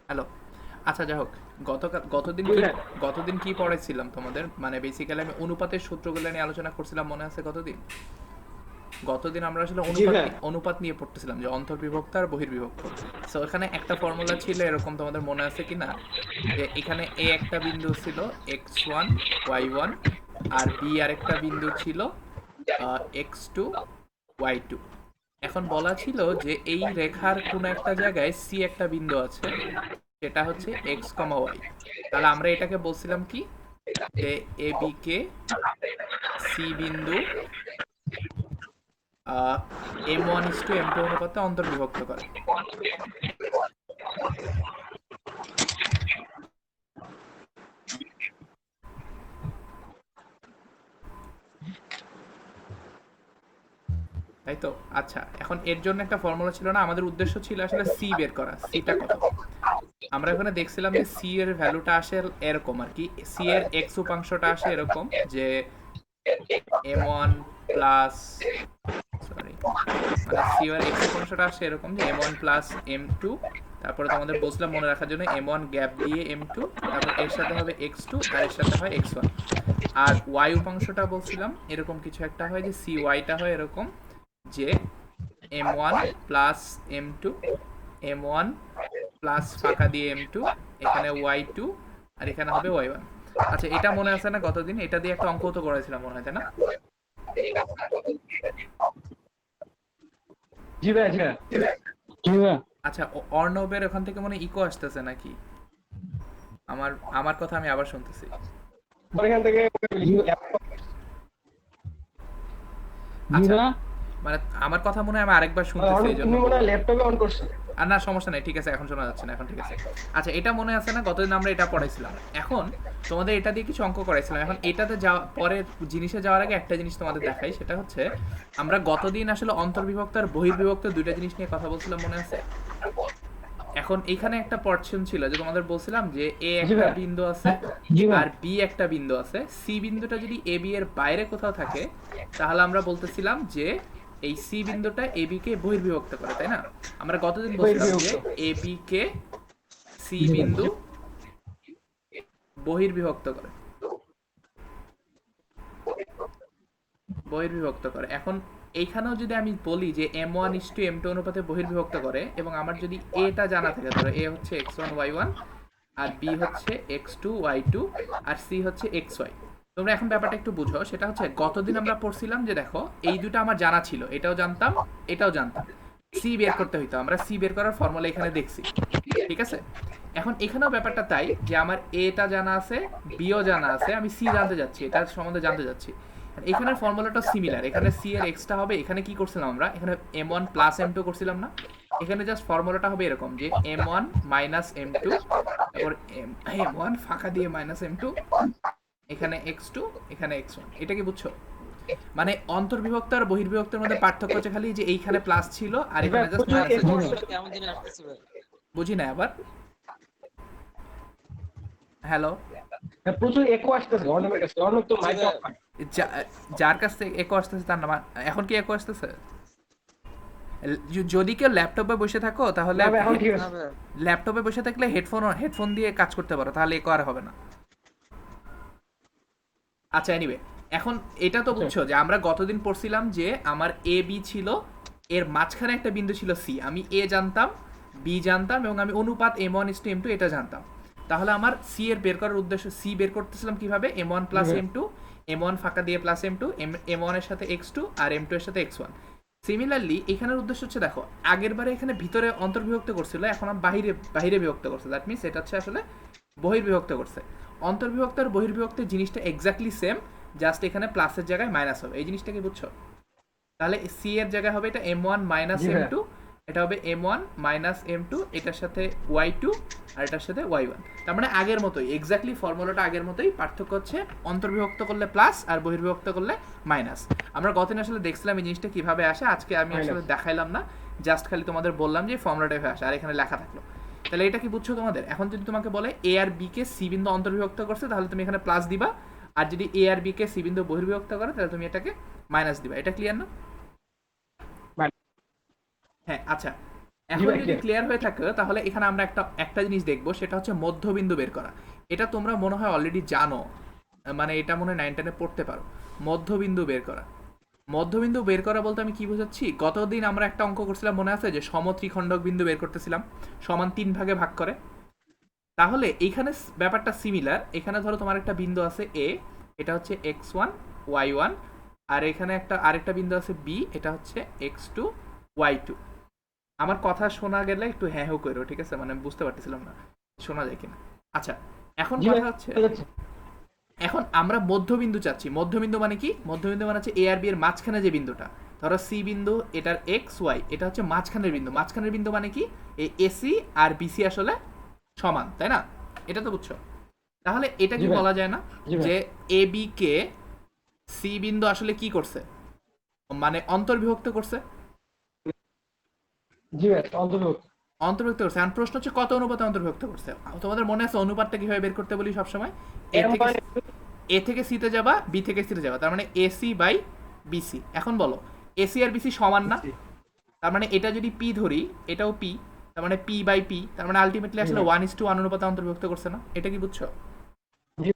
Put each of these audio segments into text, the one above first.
Hello. আচ্ছা, যাই হোক, গতদিন কি বুঝলেন? গতদিন কি পড়াইছিলাম তোমাদের? মানে বেসিক্যালি আমি অনুপাতের সূত্রগুলো নিয়ে আলোচনা করছিলাম, মনে আছে গতদিন? গতদিন আমরা আসলে জি অনুপাত ভাই। অনুপাত নিয়ে পড়তেছিলাম, যে অন্তর্বিভক্ত আর বহির্বিভক্ত। সো এখানে একটা ফর্মুলা ছিল এরকম, তোমাদের মনে আছে কি না? যে এখানে এ একটা বিন্দু ছিল x1 y1, আর বি আরেকটা বিন্দু ছিল x2 y2। এখন বলা ছিল যে এই রেখার কোনো একটা জায়গায় সি একটা বিন্দু আছে, সেটা হচ্ছে এক্স কমা ওয়াই। তাহলে আমরা এটাকে বলছিলাম কি, যে এ বি কে সি বিন্দু M1:M2 অনুপাতে অন্তর্বিভক্ত করে। তাই তো? আচ্ছা, এখন এর জন্য একটা ফর্মুলা ছিল না, আমাদের উদ্দেশ্য ছিল আসলে সি বের করা, সিটা কত। আমরা এখানে দেখছিলাম যে সি এর ভ্যালুটা আসে এরকম আর কি, সি এর এক্স উপাংশটা আসে এরকম, যে M1 প্লাস, সরি, মানে সি এর এক্স উপাংশটা আসে এরকম যে M1 প্লাস M2, তারপরে তোমাদের বলছিলাম মনে রাখার জন্য M1 গ্যাপ দিয়ে M2, তারপর এর সাথে হবে x2 আর এর সাথে হয় x1। আর ওয়াই উপাংশটা বলছিলাম এরকম কিছু একটা হয়, যে সি ওয়াইটা হয় এরকম, যে M1 plus M2, M1 plus ফাঁকা দিয়ে M2, এখানে Y2, আর এখানে হবে Y1। আচ্ছা, এটা মনে আছে না? গতদিন এটা দিয়ে একটা অঙ্ক তো করেছিলাম মনে হয়, তাই না? জি ভাই, জি ভাই। জি ভাই। আচ্ছা, অর্ণবের ওখান থেকে মনে ইকো আসতেছে নাকি? আমার আমার কথা আমি আবার শুনতেছি। পরে এখান থেকে জি আচ্ছা, ভাই। মানে আমার কথা মনে হয় আমি আরেকবার শুনতেছি, এই জন্য তুমি মনে হয় বললাম। ল্যাপটপে অন করছো। আর না, সমস্যা নেই, ঠিক আছে, এখন শোনা যাচ্ছে না, এখন ঠিক আছে। আচ্ছা, এটা মনে আছে না? গতদিন আমরা এটা পড়াইছিলাম। এখন তোমাদের এটা দিয়ে কিছু অঙ্ক করাইছিলাম। এখন এটাতে যাওয়া, পরের জিনিসে যাওয়ার আগে একটা জিনিস তোমাদের দেখাই, সেটা হচ্ছে আমরা গতদিন আসলে অন্তর্বিভক্ত আর বহির্বিভক্ত দুইটা জিনিস নিয়ে কথা বলছিলাম, মনে আছে? এখন এখানে একটা পর্শন ছিল যে তোমাদের বলছিলাম যে এ জি একটা ভাই। বিন্দু আছে জি ভাই। আর বি একটা বিন্দু আছে, সি বিন্দুটা যদি এ বি এর বাইরে কোথাও থাকে, তাহলে আমরা বলতেছিলাম যে এই সি বিন্দুটা এ বি কে বহির্বিভক্ত করে, তাই না? আমরা গতদিন বলছিলাম যে বহির্বিভক্ত। এ বি কে সি জি ভাই। বিন্দু বহির্বিভক্ত করে, বহির্বিভক্ত করে। এখন এইখানেও যদি আমি বলি যে M1:M2 অনুপাতে বহির্বিভক্ত করে, এবং আমার যদি এটা জানা থাকে, ধরো এ হচ্ছে x1 y1, আর বি হচ্ছে x2 y2, আর সি হচ্ছে xy। তোমরা এখন ব্যাপারটা একটু বুঝো, সেটা হচ্ছে গতদিন আমরা পড়ছিলাম যে দেখো এই দুটো আমার জানা ছিল, এটাও জানতাম, এটাও জানতাম। সি বের করতে হইতো, আমরা সি বের করার ফর্মুলা এখানে দেখছি, ঠিক আছে? এখন এখানেও ব্যাপারটা তাই, যে আমার এটা জানা আছে, বিও জানা আছে, আমি সি জানতে যাচ্ছি, এটার সম্বন্ধে জানতে যাচ্ছি। এখানের ফর্মুলাটা সিমিলার, এখানে সি এর এক্সটা হবে, এখানে কি করছিলাম আমরা, এখানে M1 প্লাস M2 করছিলাম না? এখানে জাস্ট ফর্মুলাটা হবে এরকম, যে M1 মাইনাস M2, তারপর M1 ফাঁকা দিয়ে মাইনাস M2, এখানে x2, এখানে x1। এটা কি বুঝছো? মানে অন্তর্বিভক্ত আর বহির্বিভক্তের মধ্যে পার্থক্য হচ্ছে খালি যে এইখানে প্লাস ছিল আর জি ভাই, এখানে জাস্ট প্রচুর মাইনাসের একো চিহ্ন ছিল। আসতেছে। কেমন জানি আসতেছে ভাই। বুঝি না আবার। হ্যালো। প্রচুর একো আসতেছে অর্ণবের কাছে। অর্ণব তো জি মাইক ভাই। অফ করে। যার কাছ থেকে একো আসতেছে তার নাম, এখন কি একো আসতেছে? যদি কেউ ল্যাপটপে বসে থাকো তাহলে না ভাই, এখন ঠিক না আছে। ভাই। ল্যাপটপে বসে থাকলে হেডফোন দিয়ে কাজ করতে পারো, তাহলে একো আর হবে না। আচ্ছা, এনিওয়ে, এখন এটা তো আচ্ছা। বুঝছো যে আমরা গতদিন পড়ছিলাম যে আমার এ বি ছিল, এর মাঝখানে একটা বিন্দু ছিল সি, আমি এ জানতাম, বি জানতাম, এবং আমি অনুপাত M1:M2 এটা জানতাম। তাহলে আমার সি এর বের করার উদ্দেশ্য, সি বের করতেছিলাম কিভাবে, M1 জি প্লাস ভাই। M2, M1 ফাঁকা দিয়ে প্লাস M2, M1 এর সাথে x2 আর M2 এর সাথে x1। সিমিলারলি এখানের উদ্দেশ্য হচ্ছে, দেখো আগের বারে এখানে ভিতরে অন্তর্বিভক্ত করছিল, এখন বাহিরে বাহিরে বিভক্ত করছে, দ্যাট মিনস এটা হচ্ছে আসলে বহির্বিভক্ত করছে। অন্তর্বিভক্ত আর বহির্বিভক্তের জিনিসটা এক্স্যাক্টলি সেম, জাস্ট এখানে প্লাসের জায়গায় মাইনাস হবে, এই জিনিসটা কি বুঝছো? তাহলে সি এর জায়গায় হবে এটা M1 মাইনাস জি এম ভাই। টু, এটা হবে M1 মাইনাস M2, এটার সাথে y2 আর এটার সাথে y1। তার মানে আগের মতোই, এক্স্যাক্টলি ফর্মুলাটা আগের মতোই, পার্থক্য হচ্ছে অন্তর্বিভক্ত করলে প্লাস আর বহির্বিভক্ত করলে মাইনাস। আমরা গতদিন আসলে দেখছিলাম এই জিনিসটা কিভাবে আসে, আজকে আমি আসলে মাইনাস। দেখাইলাম না, জাস্ট খালি তোমাদের বললাম যে ফর্মুলাটা এভাবে আসে, আর এখানে লেখা থাকলো। তাহলে এটা কি বুঝছো তোমাদের? এখন যদি তোমাকে বলে এ আর বি কে সি বিন্দু অন্তর্বিভক্ত করছে, তাহলে তুমি এখানে প্লাস দিবা, আর যদি এ আর বি কে সি বিন্দু বহির্বিভক্ত করে, তাহলে তুমি এটাকে মাইনাস দিবা। এটা ক্লিয়ার না? হ্যাঁ, আচ্ছা। এখন ভাই, যদি clear। ক্লিয়ার হয়ে থাকে তাহলে এখানে আমরা একটা জিনিস দেখবো, সেটা হচ্ছে মধ্যবিন্দু বের করা। এটা তোমরা মনে হয় অলরেডি জানো, মানে এটা মনে হয় 9-10-এ পড়তে পারো। মধ্যবিন্দু বের করা, মধ্যবিন্দু বের করা বলতে আমি কি বোঝাচ্ছি, গতদিন আমরা একটা অঙ্ক করছিলাম মনে আছে, যে সমত্রিখণ্ডক বিন্দু বের করতেছিলাম সমান 3 ভাগে ভাগ করে। তাহলে এইখানে ব্যাপারটা সিমিলার। এখানে ধরো তোমার একটা বিন্দু আছে এ, এটা হচ্ছে x1 y1, আর এখানে আরেকটা বিন্দু আছে বি, এটা হচ্ছে x2 y2। আমার কথা শোনা গেলে একটু হ্যাঁ হ্যাঁ করো, ঠিক আছে, মানে বুঝতে পারতেছিলাম না শোনা যায় কিনা। আচ্ছা, এখন জি ভাই, কথা হচ্ছে, বুঝতে পারছি। এখন আমরা মধ্যবিন্দু চাচ্ছি। মধ্যবিন্দু মানে কি? মধ্যবিন্দু মানে হচ্ছে এ আর বি এর মাঝখানে যে বিন্দুটা, ধরো সি বিন্দু, এটার এক্স ওয়াই, এটা হচ্ছে মাঝখানের বিন্দু। মাঝখানের বিন্দু মানে কি? এই এসি আর বিসি আসলে সমান, তাই না? এটা তো বুঝছো। তাহলে এটা জি কি ভাই, বলা যায় না জি ভাই, যে এ বি কে সি বিন্দু আসলে কি করছে, মানে অন্তর্বিভক্ত করছে? জি ভাই, অন্তর্ভুক্ত। অন্তর্ভুক্ত করছে। এখন প্রশ্ন হচ্ছে কত অনুপাতে অন্তর্ভুক্ত করছে। তোমাদের মনে আছে অনুপাতটা কিভাবে বের করতে বলি সবসময়? এ এম থেকে ওয়ান এ থেকে সিতে যাবা, বি থেকে সিতে যাবা, তার মানে এসি বাই বিসি। এখন বলো, এসি আর বিসি সমান না? তার মানে এটা যদি পি ধরি, এটাও পি, তার মানে পি বাই পি, তার মানে আলটিমেটলি জি আসলে ভাই, 1:1 অনুপাতে অন্তর্ভুক্ত করছে না? এটা কি বুঝছো? জি জি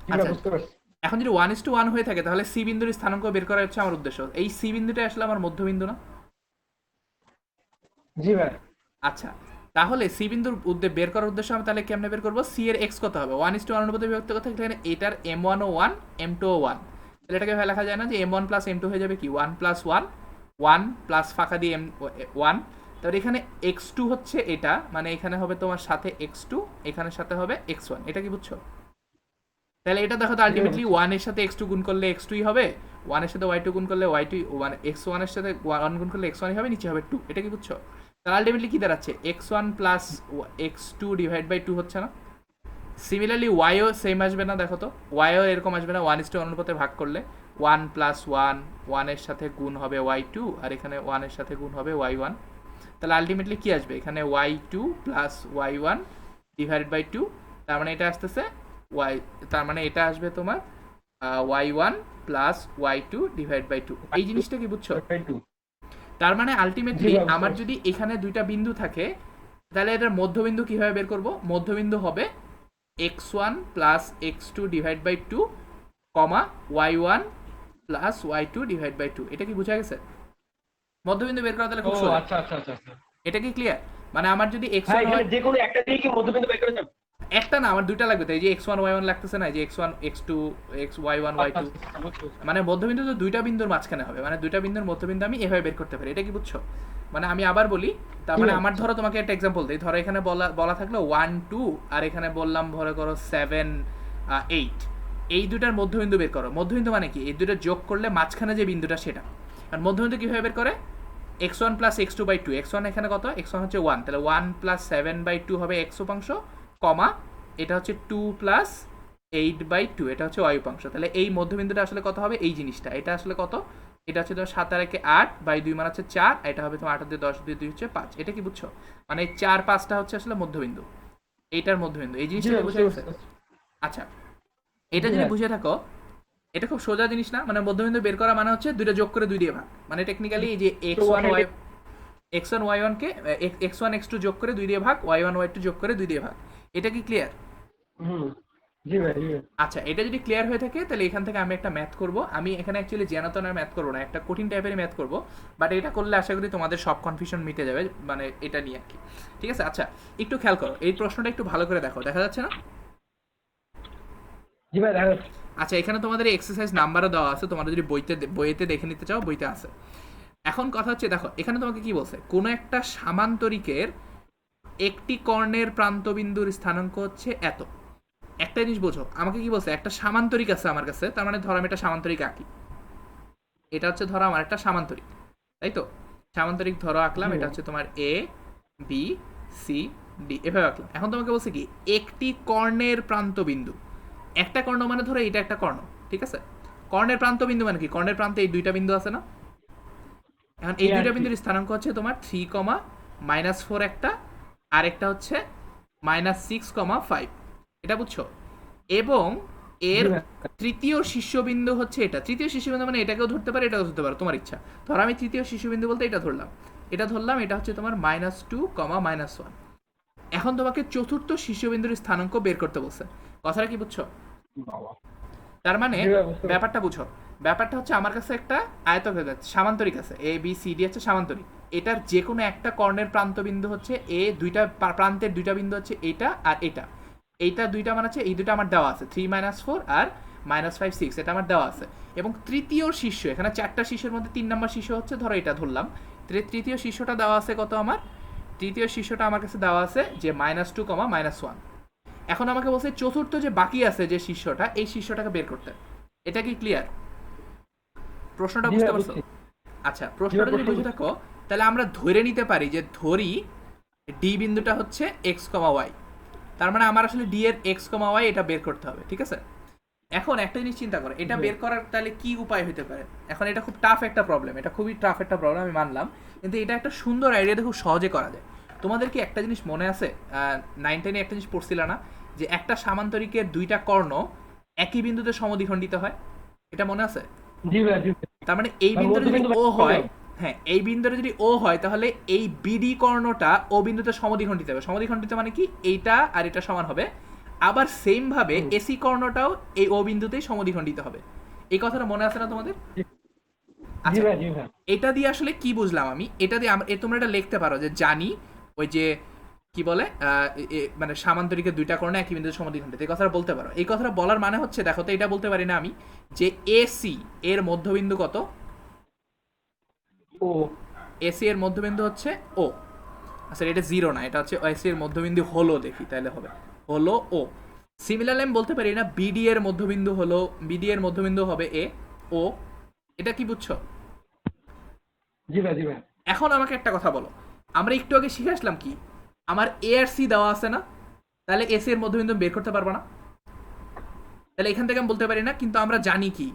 ভাই, আচ্ছা, বুঝতে পারছি। এখন যদি 1:1 হয়ে থাকে তাহলে সি বিন্দুর স্থানাঙ্ক বের করা হচ্ছে আমার উদ্দেশ্য। এই সি বিন্দুটা আসলে আমার মধ্যবিন্দু না? জি ভাই, আচ্ছা, তাহলে সি বিন্দুর বের করার উদ্দেশ্য আমি তাহলে কেমনে বের করবো? সি এর এক্স কত হবে? 1:1 অনুপাতে বিভক্ত করতে গেলে এটার এম ওয়ান ও ওয়ান, এম টু ও ওয়ান। তাহলে এটাকে ভাবে লেখা যায় না যে M one plus M two হয়ে যাবে কি 1+1, 1 প্লাস ফাঁকা দিয়ে এম ওয়ান। তাহলে এখানে এক্স টু হচ্ছে এটা, মানে এখানে হবে তোমার সাথে এক্স টু, এখানে সাথে হবে এক্স ওয়ান। এটা কি বুঝছো? তাহলে এটা দেখো তো জি ভাই, আলটিমেটলি বুঝছি। ওয়ান এর সাথে এক্স টু গুণ করলে এক্স টুই হবে, ওয়ান এর সাথে ওয়াই টু গুণ করলে ওয়াই টু, ওয়ান এক্স ওয়ানের সাথে ওয়ান গুণ করলে এক্স ওয়ানই হবে, নিচে হবে টু। এটা কি বুঝছো? তাহলে আলটিমেটলি কি দাঁড়াচ্ছে, X one plus X two divide by two হচ্ছে না? সিমিলারলি ওয়াইও সেম আসবে না? দেখো তো, ওয়াইও এরকম আসবে না? 1:1 অনুপাতে ভাগ করলে 1+1, ওয়ানের সাথে গুণ হবে ওয়াই টু, আর এখানে ওয়ানের সাথে গুণ হবে ওয়াই ওয়ান। তাহলে আলটিমেটলি কি আসবে এখানে, Y two plus Y one divide by two. তার মানে এটা আসতেছে ওয়াই, তার মানে এটা আসবে তোমার Y one plus Y two divide by two. এই জিনিসটা কি বুঝছো? By two. তার মানে জি আলটিমেটলি ভাই, বুঝতে আমার পারছি। যদি এখানে দুইটা বিন্দু থাকে, তাহলে এটার মধ্যবিন্দু কিভাবে বের করব? মধ্যবিন্দু হবে X one plus X two divide by two, comma Y one plus Y two divide by two. এটা কি বোঝা গেছে? মধ্যবিন্দু বের করা তাহলে ও খুব সোজা। আচ্ছা, আচ্ছা, আচ্ছা, আচ্ছা। এটা কি ক্লিয়ার? মানে আমার যদি এক্স হ্যাঁ, ওয়ান এখানে ওয়াই, যে কোনো একটা দিয়ে কি মধ্যবিন্দু বের করে যাবে? একটা না, আমার দুইটা লাগবে। তাই এই যে এক্স ওয়ান ওয়াই ওয়ান লাগতেছে না, এই যে X one X two, X Y one Y আচ্ছা, টু, আচ্ছা, আচ্ছা, বুঝতে পারছি। মানে মধ্যবিন্দু তো দুইটা বিন্দুর মাঝখানে হবে, মানে দুইটা বিন্দুর মধ্যবিন্দু আমি এভাবে বের করতে পারি। এটা কি বুঝছো? মানে আমি আবার বলি, তার জি মানে ভাই, আমার ধরো তোমাকে একটা এক্সাম্পল দিই, ধরো এখানে বলা বলা থাকলো 1 2, আর এখানে বললাম ধরে করো 7 8, এই দুটার মধ্যবিন্দু বের করো। মধ্যবিন্দু মানে কি? এই দুটো যোগ করলে মাঝখানে যে বিন্দুটা সেটা। আর মধ্যবিন্দু কিভাবে বের করে? X one plus X two by two. X one এখানে কত? এক্স ওয়ান হচ্ছে ওয়ান, তাহলে 1+7/2 হবে এক্স উপাংশ, কমা এটা হচ্ছে 2+8/2, এটা হচ্ছে ওয়াই উপাংশ। তাহলে এই মধ্যবিন্দুটা আসলে কত হবে? এই জিনিসটা, এটা আসলে কত? এটা হচ্ছে তোমার 7 আর 8/2 মানে হচ্ছে 4, এটা হবে তোমার 8 আর 10 2 হচ্ছে 5। এটা কি বুঝছো? মানে 4 5টা হচ্ছে আসলে মধ্যবিন্দু, এইটার মধ্যবিন্দু। এই জি জিনিসটা ভাই, কি বুঝে বুঝতে গেছে? পারছি। আচ্ছা, এটা জি যদি ভাই, বুঝে থাকো, এটা খুব সোজা জিনিস না? মানে মধ্যবিন্দু বের করা মানে হচ্ছে দুইটা যোগ করে 2 দিয়ে ভাগ। মানে টেকনিক্যালি এই যে তো X one one Y, X one Y ওয়ানকে এক্স ওয়ান এক্স টু যোগ করে 2 দিয়ে ভাগ, ওয়াই ওয়ান ওয়াই টু যোগ করে 2 দিয়ে ভাগ। এটা কি ক্লিয়ার? হুম, জি ভাই, জি ভাই। আচ্ছা, এটা যদি ক্লিয়ার হয়ে থাকে তাহলে এখান থেকে আমি একটা ম্যাথ করব। আমি এখানে অ্যাকচুয়ালি জ্ঞানতনের ম্যাথ করবো না, একটা কঠিন টাইপের ম্যাথ করব। বাট এটা করলে আশা করি তোমাদের সব কনফিউশন মিটে যাবে, মানে এটা নিয়ে আর কি। ঠিক আছে? আচ্ছা, একটু খেয়াল করো, এই প্রশ্নটা একটু ভালো করে দেখো, দেখা যাচ্ছে না? জি ভাই, দেখা যাচ্ছে। আচ্ছা, এখানে তোমাদের এক্সারসাইজ নাম্বারও দেওয়া আছে, তোমরা যদি বইতে দেখে নিতে চাও, বইতে আছে। এখন কথা হচ্ছে, দেখো এখানে তোমাকে কি বলছে, কোনো একটা সামান্তরিকের একটি কর্ণের প্রান্তবিন্দুর স্থানাঙ্ক হচ্ছে এত। একটা জিনিস বোঝো, আমাকে কি বলছে, একটা সামান্তরিক আছে আমার কাছে, তার মানে ধরো আমি একটা সামান্তরিক আঁকি। এটা হচ্ছে ধরো আমার একটা সামান্তরিক, তাই তো? সামান্তরিক ধরো আঁকলাম, জি এটা ভাই, হচ্ছে তোমার এ বি সি ডি, এভাবে আঁকলাম। এখন তোমাকে বলছে কি, একটি কর্ণের প্রান্তবিন্দু। একটা কর্ণ মানে ধরো এটা একটা কর্ণ, ঠিক আছে? কর্ণের প্রান্তবিন্দু মানে কি? কর্ণের প্রান্তে এই দুইটা বিন্দু আছে না? এখন এ এই আর দুইটা কি। বিন্দুর স্থানাঙ্ক হচ্ছে তোমার 3, -4 একটা, আর একটা হচ্ছে -6, 5। এটা বুঝছো? এবং জি এর ভাই, তৃতীয় শীর্ষবিন্দু হচ্ছে এটা। তৃতীয় শীর্ষবিন্দু মানে এটাকেও ধরতে পারে, এটাও ধরতে পারো, তোমার ইচ্ছা। ধরো আমি তৃতীয় শীর্ষবিন্দু বলতে এটা ধরলাম। এটা ধরলাম, এটা হচ্ছে তোমার -2, -1। এখন তোমাকে চতুর্থ শীর্ষবিন্দুর স্থানাঙ্ক বের করতে বলছে। কথাটা কি বুঝছো? বাবা তার মানে জি ভাই, বুঝতে পারছি। ব্যাপারটা বুঝো। ব্যাপারটা হচ্ছে আমার কাছে একটা আয়তক্ষেত্র সামান্তরিক আছে, এ বি সি ডি হচ্ছে সামান্তরিক। এটার যে কোনো একটা কর্ণের প্রান্তবিন্দু হচ্ছে এ, দুইটা প্রান্তের দুইটা বিন্দু হচ্ছে এইটা আর এটা। এইটা দুইটা মান আছে, এই দুইটা আমার দেওয়া আছে 3 - 4 আর -5 6, এটা আমার দেওয়া আছে। এবং তৃতীয় শীর্ষ, এখানে চারটা শীর্ষের মধ্যে 3 নম্বর শীর্ষ হচ্ছে ধরো এটা ধরলাম, তৃতীয় শীর্ষটা দেওয়া আছে কত আমার? তৃতীয় শীর্ষটা আমার কাছে দেওয়া আছে যে -2, -1। এখন আমাকে বলছে চতুর্থ যে বাকি আছে যে শীর্ষটা, এই শীর্ষটাকে বের করতে। এটা কি ক্লিয়ার? প্রশ্নটা জি বুঝতে ভাই, পারছো? বুঝছি। আচ্ছা, প্রশ্নটা যদি প্রশ্ন বুঝে থাকো তাহলে আমরা ধরে নিতে পারি যে ধরি ডি বিন্দুটা হচ্ছে এক্স কমা ওয়াই। তার মানে আমার আসলে ডি এর এক্স কমা ওয়াই এটা বের করতে হবে, ঠিক আছে? এখন একটা জিনিস চিন্তা করো, এটা বের করার তাহলে কি উপায় হতে পারে? এখন এটা খুব টাফ একটা প্রবলেম, এটা খুবই টাফ একটা প্রবলেম, আমি মানলাম। কিন্তু এটা একটা সুন্দর আইডিয়াতে খুব সহজে করা যায়। তোমাদের কি একটা জিনিস মনে আছে, 9-10 একটা জিনিস পড়ছিল না, যে একটা সামান্তরিকের দুইটা কর্ণ একই বিন্দুতে সমদ্বিখণ্ডিত হয়? এটা মনে আছে? জি ভাই, জি ভাই। তার মানে এই আর বিন্দুটা যদি মধ্যবিন্দু ও বের হয়, করতে হ্যাঁ এই বিন্দুটা যদি ও হয় তাহলে এই বিডি কর্ণটা ও বিন্দুতে সমদ্বিখণ্ডিত হবে। সমদ্বিখণ্ডিত মানে কি? এইটা আর এটা সমান হবে। আবার সেম ভাবে হুম। এসি কর্ণটাও এই ও বিন্দুতেই সমদ্বিখণ্ডিত হবে। এই কথাটা মনে আছে না তোমাদের? জি আচ্ছা, ভাই, জি ভাই। এটা দিয়ে আসলে কি বুঝলাম আমি? এটা দিয়ে তোমরা এটা লিখতে পারো যে জানি ওই যে কি বলে মানে সামান্তরিকের দুইটা কর্ণ একই বিন্দুতে সমদ্বিখণ্ডিত, এই কথাটা বলতে পারো। এই কথাটা বলার মানে হচ্ছে, দেখো তো এটা বলতে পারি না আমি যে এসি এর মধ্যবিন্দু কত? ও এসি এর মধ্যবিন্দু হচ্ছে ও। আচ্ছা, এটা 0 না, এটা হচ্ছে এসি এর মধ্যবিন্দু হলো, দেখি তাহলে হবে হলো ও। সিমিলারলি আমি বলতে পারি না বিডি এর মধ্যবিন্দু হলো, বিডি এর মধ্যবিন্দু হবে এ ও। এটা কি বুঝছো? জি ভাই, জি ভাই। এখন আমাকে একটা কথা বলো, আমরা একটু আগে শিখে আসলাম কি, আমার এ আর সি দেওয়া আছে না, তাহলে এসি এর মধ্যবিন্দু বের করতে পারবো না? তাহলে এখান থেকে আমি বলতে পারি না, কিন্তু আমরা জানি কি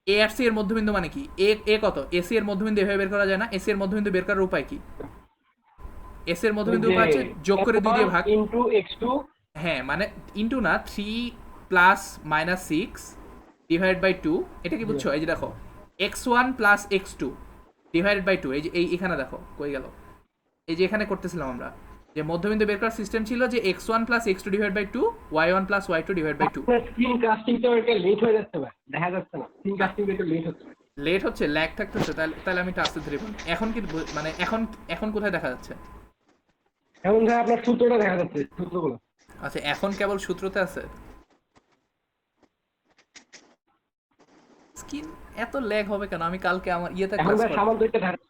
এ আর সি এর মধ্যবিন্দু মানে কি, এ এ কত, এসি এর মধ্যবিন্দু এভাবে বের করা যায় না? এসি এর মধ্যবিন্দু বের করার উপায় কি? এস এর ওই মধ্যবিন্দু যে উপায় আছে যোগ করে 2 দিয়ে ভাগ। Into x2। হ্যাঁ, মানে ইন্টু না, 3 প্লাস মাইনাস 6 ডিভাইড বাই 2। এটা কি জি বুঝছো? এই যে দেখো x1 plus x2 divided by 2। এই যে এখানে দেখো কই গেল, এই যে এখানে করতেছিলাম আমরা যে মধ্যবিন্দু বের করার সিস্টেম ছিল যে x1 plus x2 divide by 2, y1 plus y2 divide by 2। আপনার স্ক্রিন কাস্টিংটা একটা লেট হয়ে যাচ্ছে ভাই, দেখা যাচ্ছে না স্ক্রিন কাস্টিং একটু লেট হচ্ছে। লেট হচ্ছে, ল্যাগ থাকতেছে, তাহলে তাহলে আমি টাচতে ধরে বলি। এখন কি মানে এখন এখন কোথায় দেখা যাচ্ছে? এখন ভাই আপনার সূত্রটা দেখা যাচ্ছে, সূত্রগুলো। আচ্ছা, এখন কেবল সূত্রতে আছে। স্কিন এত ল্যাগ হবে কেন? আমি কালকে আমার ইয়েতে এখন ক্লাস ভাই করি। সামান্তরিকটা দেখা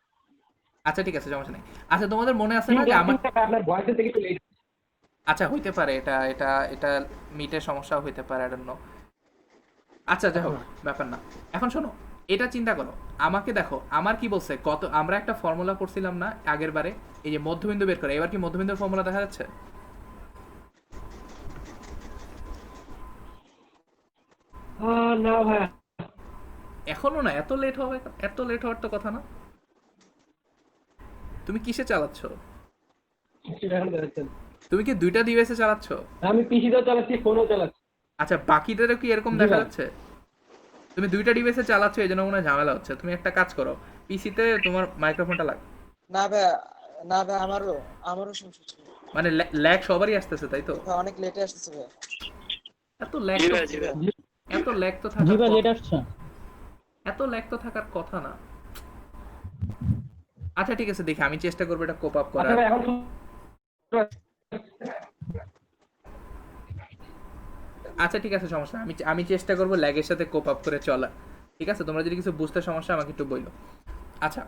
আচ্ছা ঠিক আছে, সমস্যা নেই। আচ্ছা, তোমাদের মনে আছে স্ক্রিন না যে আমার, কাস্টিংটা আপনার ভয়েসের থেকে একটু লেট। আচ্ছা হইতে পারে এটা এটা এটা মিটের সমস্যা হইতে পারে, আই ডোন্ট নো। আচ্ছা যাই হোক, ব্যাপার না। এখন শোনো, এটা চিন্তা করো, আমাকে দেখো আমার কি বলছে, কত আমরা একটা ফর্মুলা পড়ছিলাম না আগের বারে, এই যে মধ্যবিন্দু বের করে, এবার কি মধ্যবিন্দুর ফর্মুলা দেখা যাচ্ছে? না ভাই, এখনো না? এত লেট হবে? এত লেট হওয়ার তো কথা না। তুমি কিসে চালাচ্ছ? সেটা এখন দেখাচ্ছেন। তুমি কি দুইটা ডিভাইসে চালাচ্ছ? আমি পিসিতেও চালাচ্ছি, ফোনও চালাচ্ছি। আচ্ছা, বাকিদেরও কি এরকম জি দেখা ভাই। যাচ্ছে? তুমি দুইটা ডিভাইসে চালাচ্ছ, এই জন্য মনে হয় ঝামেলা হচ্ছে। তুমি একটা কাজ করো, পিসিতে তোমার মাইক্রোফোনটা লাগ। না ভাই, না ভাই, আমারও সমস্যা ছিল মানে ল্যাগ সবারই আসতেছে, তাই তো? ভাই, অনেক লেটে আসতেছে ভাই। এত ল্যাগ জি তো, ভাই, জি ভাই। এত ল্যাগ তো জি থাকার ভাই, লেট কথা, আসছে। এত ল্যাগ তো থাকার কথা না। আচ্ছা ঠিক আছে, দেখি আমি চেষ্টা করবো এটা কোপ আপ আচ্ছা করার। ভাই, এখন আচ্ছা ঠিক আছে, সমস্যা না। আমি আমি চেষ্টা করবো ল্যাগের সাথে কোপ আপ করে চলা। ঠিক আছে, তোমরা যদি কিছু বুঝতে সমস্যা আমাকে একটু বইলো। আচ্ছা,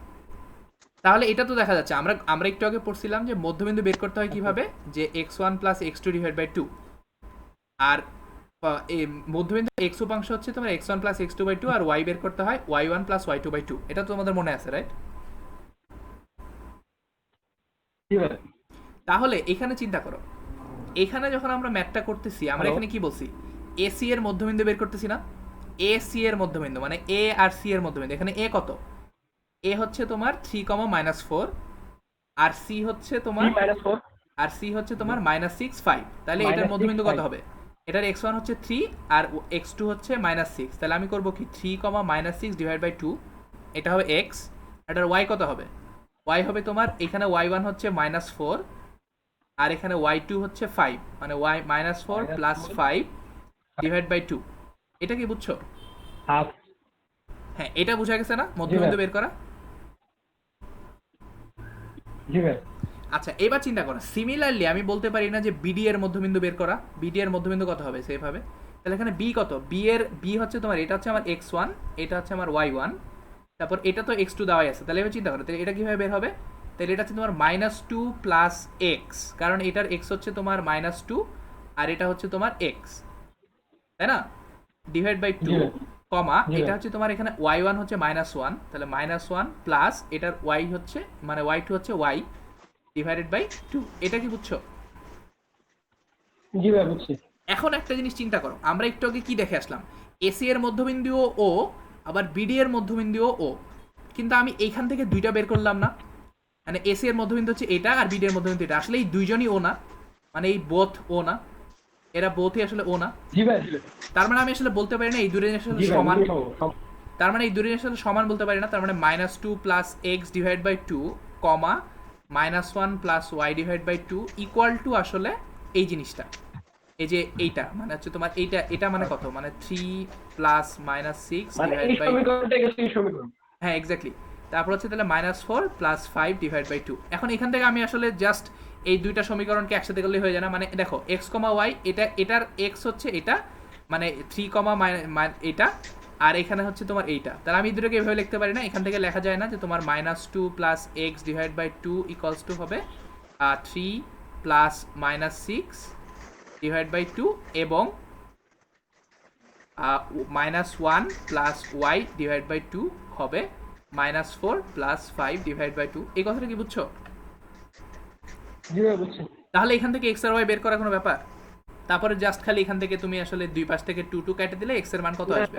তাহলে এটা তো দেখা যাচ্ছে, আমরা আমরা একটু আগে পড়ছিলাম যে মধ্যবিন্দু বের করতে হয় কিভাবে, যে x1 plus x2 divide by 2। আর এই মধ্যবিন্দু x উপাংশ হচ্ছে তোমার x1 plus x2 by 2, R y বের করতে হয় y1 প্লাস y2 বাই 2। এটা তো তোমাদের মনে আছে, রাইট? জি ভাই। তাহলে এখানে চিন্তা করো, এখানে যখন আমরা ম্যাথটা করতেছি, আমরা হ্যালো। এখানে কি বলছি, এসি এর মধ্যবিন্দু বের করতেছি না? এ সি এর মধ্যবিন্দু মানে এ আর সি এর মধ্যবিন্দু। এখানে এ কত? এ হচ্ছে তোমার 3, -4, আর সি হচ্ছে তোমার, 3 - 4 আর সি হচ্ছে তোমার -6, 5। তাহলে এটার -6, মধ্যবিন্দু কত 5। হবে? এটার x1 হচ্ছে 3 আর x2 হচ্ছে -6। তাহলে আমি করব কি 3, -6 ডিভাইড বাই 2, এটা হবে x। এটার y কত হবে? ওয়াই হবে তোমার এখানে y1 হচ্ছে -4 আর এখানে y2 হচ্ছে 5, মানে y -4 প্লাস 5 ডিভাইড বাই 2। এটা কি বুঝছো? হাফ। হ্যাঁ, এটা বোঝা গেছে না মধ্যবিন্দু বের করা? জি ভাই। আচ্ছা, এবার চিন্তা করো, সিমিলারলি আমি বলতে পারি না যে বিডি এর মধ্যবিন্দু বের করা। বিডি এর মধ্যবিন্দু কত হবে সেভাবে? তাহলে এখানে বি কত? বি হচ্ছে তোমার, এটা হচ্ছে আমার x1, এটা হচ্ছে আমার y1, তারপর এটা তো x2 দেওয়াই আছে। তাহলে এবার চিন্তা করো, তাহলে এটা কিভাবে বের হবে? তাহলে এটা হচ্ছে তোমার -2 প্লাস এক্স, কারণ এটার x হচ্ছে তোমার -2 আর এটা হচ্ছে তোমার x, তাই না? ডিভাইড বাই 2 কমা এটা হচ্ছে তোমার এখানে y1 হচ্ছে -1, তাহলে -1 প্লাস এটার y হচ্ছে মানে y2 হচ্ছে y ডিভাইডেড বাই 2। এটা কি বুঝছো? জি ভাই বুঝছি। এখন একটা জিনিস চিন্তা করো, আমরা একটু আগে কি দেখে আসলাম, এসি এর মধ্যবিন্দুও ও, আবার বিডি এর মধ্যবিন্দুও ও, কিন্তু আমি এইখান থেকে দুইটা বের করলাম না। মানে এসি এর মধ্যবিন্দু হচ্ছে এটা আর বিডি এর মধ্যবিন্দু এটা, আসলে এই দুইজনই ও না, মানে এই বোথ ও না, এরা বোথই আসলে ও না। জি ভাই। তার মানে আমি আসলে বলতে পারি না এই দুটো জিনিস আসলে জি ভাই সমান। সম। তার মানে এই দুটো জিনিস আসলে সমান বলতে পারি না। তার মানে -2 plus X divide by 2 comma -1 plus Y divide by 2 equal to আসলে এই জিনিসটা, এই যে এইটা মানে হচ্ছে তোমার এইটা, এটা মানে কত, মানে 3 প্লাস -6 মানে এই ডিভাইড বাই, সমীকরণটা গেছে এই সমীকরণ। হ্যাঁ এক্স্যাক্টলি। তারপর হচ্ছে তাহলে -4 প্লাস 5 ডিভাইড বাই 2। এখন এখান থেকে আমি আসলে জাস্ট এই দুইটা সমীকরণকে একসাথে করলে হয়ে যায় না? মানে দেখো x, y, এটা এটার x হচ্ছে এটা, মানে 3, এটা, আর এখানে হচ্ছে তোমার এইটা। তাহলে আমি এই দুটোকে এভাবে লিখতে পারি না? এখান থেকে লেখা যায় না যে তোমার -2 plus X divide by 2 equals to হবে 3 প্লাস -6 ডিভাইড বাই 2 এবং -1 প্লাস ওয়াই ডিভাইড বাই 2 হবে -4 প্লাস 5 ডিভাইড বাই 2। এই কথাটা কি বুঝছো? জি ভাই বুঝছি। তাহলে এখান থেকে x আর y বের করা কোনো ব্যাপার? তারপরে জাস্ট খালি এখান থেকে তুমি আসলে দুই পাশ থেকে 2 2 কেটে দিলে x এর মান কত আসবে?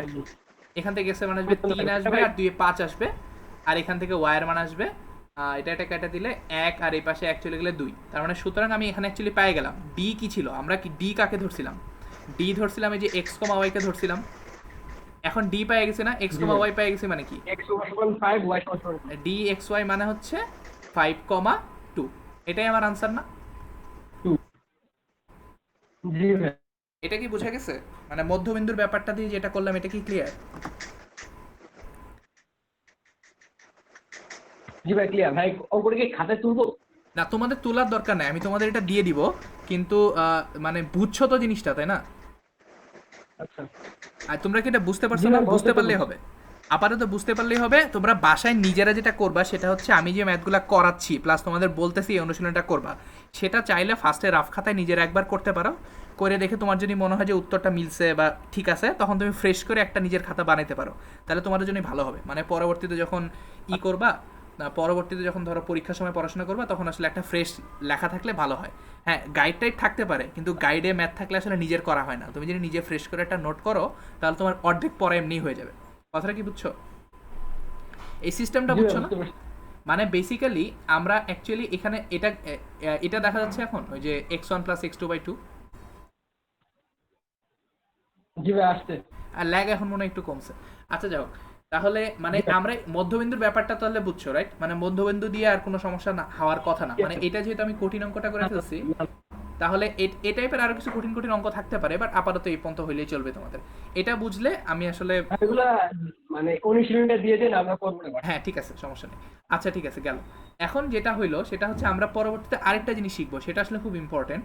এখান থেকে x এর মান আসবে 3 আসবে আর 2 এ 5 আসবে, আর এখান থেকে y এর মান আসবে এটা কেটে দিলে 1 আর এই পাশে 1 চলে গেলে 2। তার মানে সুতরাং আমি এখানে অ্যাকচুয়ালি পেয়ে গেলাম d কি ছিল, আমরা কি d কাকে ধরছিলাম? d ধরছিলাম এই যে x, y কে ধরছিলাম। এখন d পেয়ে গেছে না, x, y পেয়ে গেছে, মানে কি x সমান 5 y সমান d x y মানে হচ্ছে 5, 2। এটাই আমার আনসার না? 2। জি ভাই। এটা কি বোঝা গেছে? মানে মধ্যবিন্দুর ব্যাপারটা দিয়ে যেটা করলাম এটা কি ক্লিয়ার? জি ভাই ক্লিয়ার। ভাই অঙ্কটা কি খাতায় তুলবো? না, তোমাদের তোলার দরকার নাই, আমি তোমাদের এটা দিয়ে দিব, কিন্তু মানে বুঝছো তো জিনিসটা, তাই না? আচ্ছা। আর তোমরা কি এটা বুঝতে পারছো জি না? না, বুঝতে বুঝতে পারলেই হবে, আপাতত বুঝতে পারলেই হবে। তোমরা বাসায় নিজেরা যেটা করবা সেটা হচ্ছে আমি যে ম্যাথগুলো করাচ্ছি প্লাস তোমাদের বলতেছি এই অনুশীলনটা করবা, সেটা চাইলে ফার্স্টে রাফ খাতায় নিজেরা একবার করতে পারো। করে দেখে তোমার যদি মনে হয় যে উত্তরটা মিলছে বা ঠিক আছে, তখন তুমি ফ্রেশ করে একটা নিজের খাতা বানাইতে পারো। তাহলে তোমাদের জন্য ভালো হবে, মানে পরবর্তীতে যখন করবা না, পরবর্তীতে যখন ধরো পরীক্ষার সময় পড়াশোনা করবা তখন আসলে একটা ফ্রেশ লেখা থাকলে ভালো হয়। হ্যাঁ, গাইড টাইপ থাকতে পারে, কিন্তু গাইডে ম্যাথ থাকলে আসলে নিজের করা হয় না। তুমি যদি নিজে ফ্রেশ করে একটা নোট করো তাহলে তোমার অর্ধেক পড়া এমনি হয়ে যাবে। কথাটা কি বুঝছো? এই সিস্টেমটা জি ভাই, বুঝছো না? বুঝতে পারছি। মানে বেসিক্যালি আমরা অ্যাকচুয়ালি এখানে এটা এটা দেখা যাচ্ছে এখন ওই যে x1 প্লাস x2 বাই 2, জি ভাই আসছে। আর ল্যাগ এখন মনে হয় একটু কমছে। আচ্ছা যাও, তাহলে মানে আমরা মধ্যবিন্দুর ব্যাপারটা তাহলে বুঝছো, রাইট? মানে মধ্যবিন্দু দিয়ে আর কোনো সমস্যা না হওয়ার কথা না। মানে এটা যেহেতু আমি কঠিন অঙ্কটা করে ফেলছি, তাহলে এই টাইপের আরো কিছু কঠিন কঠিন অঙ্ক থাকতে পারে, বাট আপাতত এই পর্যন্ত হইলেই চলবে তোমাদের। এটা বুঝলে আমি আসলে, এগুলা মানে অনুশীলনটা দিয়ে দেন, আমরা করবো না। হ্যাঁ ঠিক আছে, সমস্যা নেই। আচ্ছা ঠিক আছে, গেল। এখন যেটা হইলো সেটা হচ্ছে আমরা পরবর্তীতে আরেকটা জিনিস শিখবো, সেটা আসলে খুব ইম্পর্টেন্ট।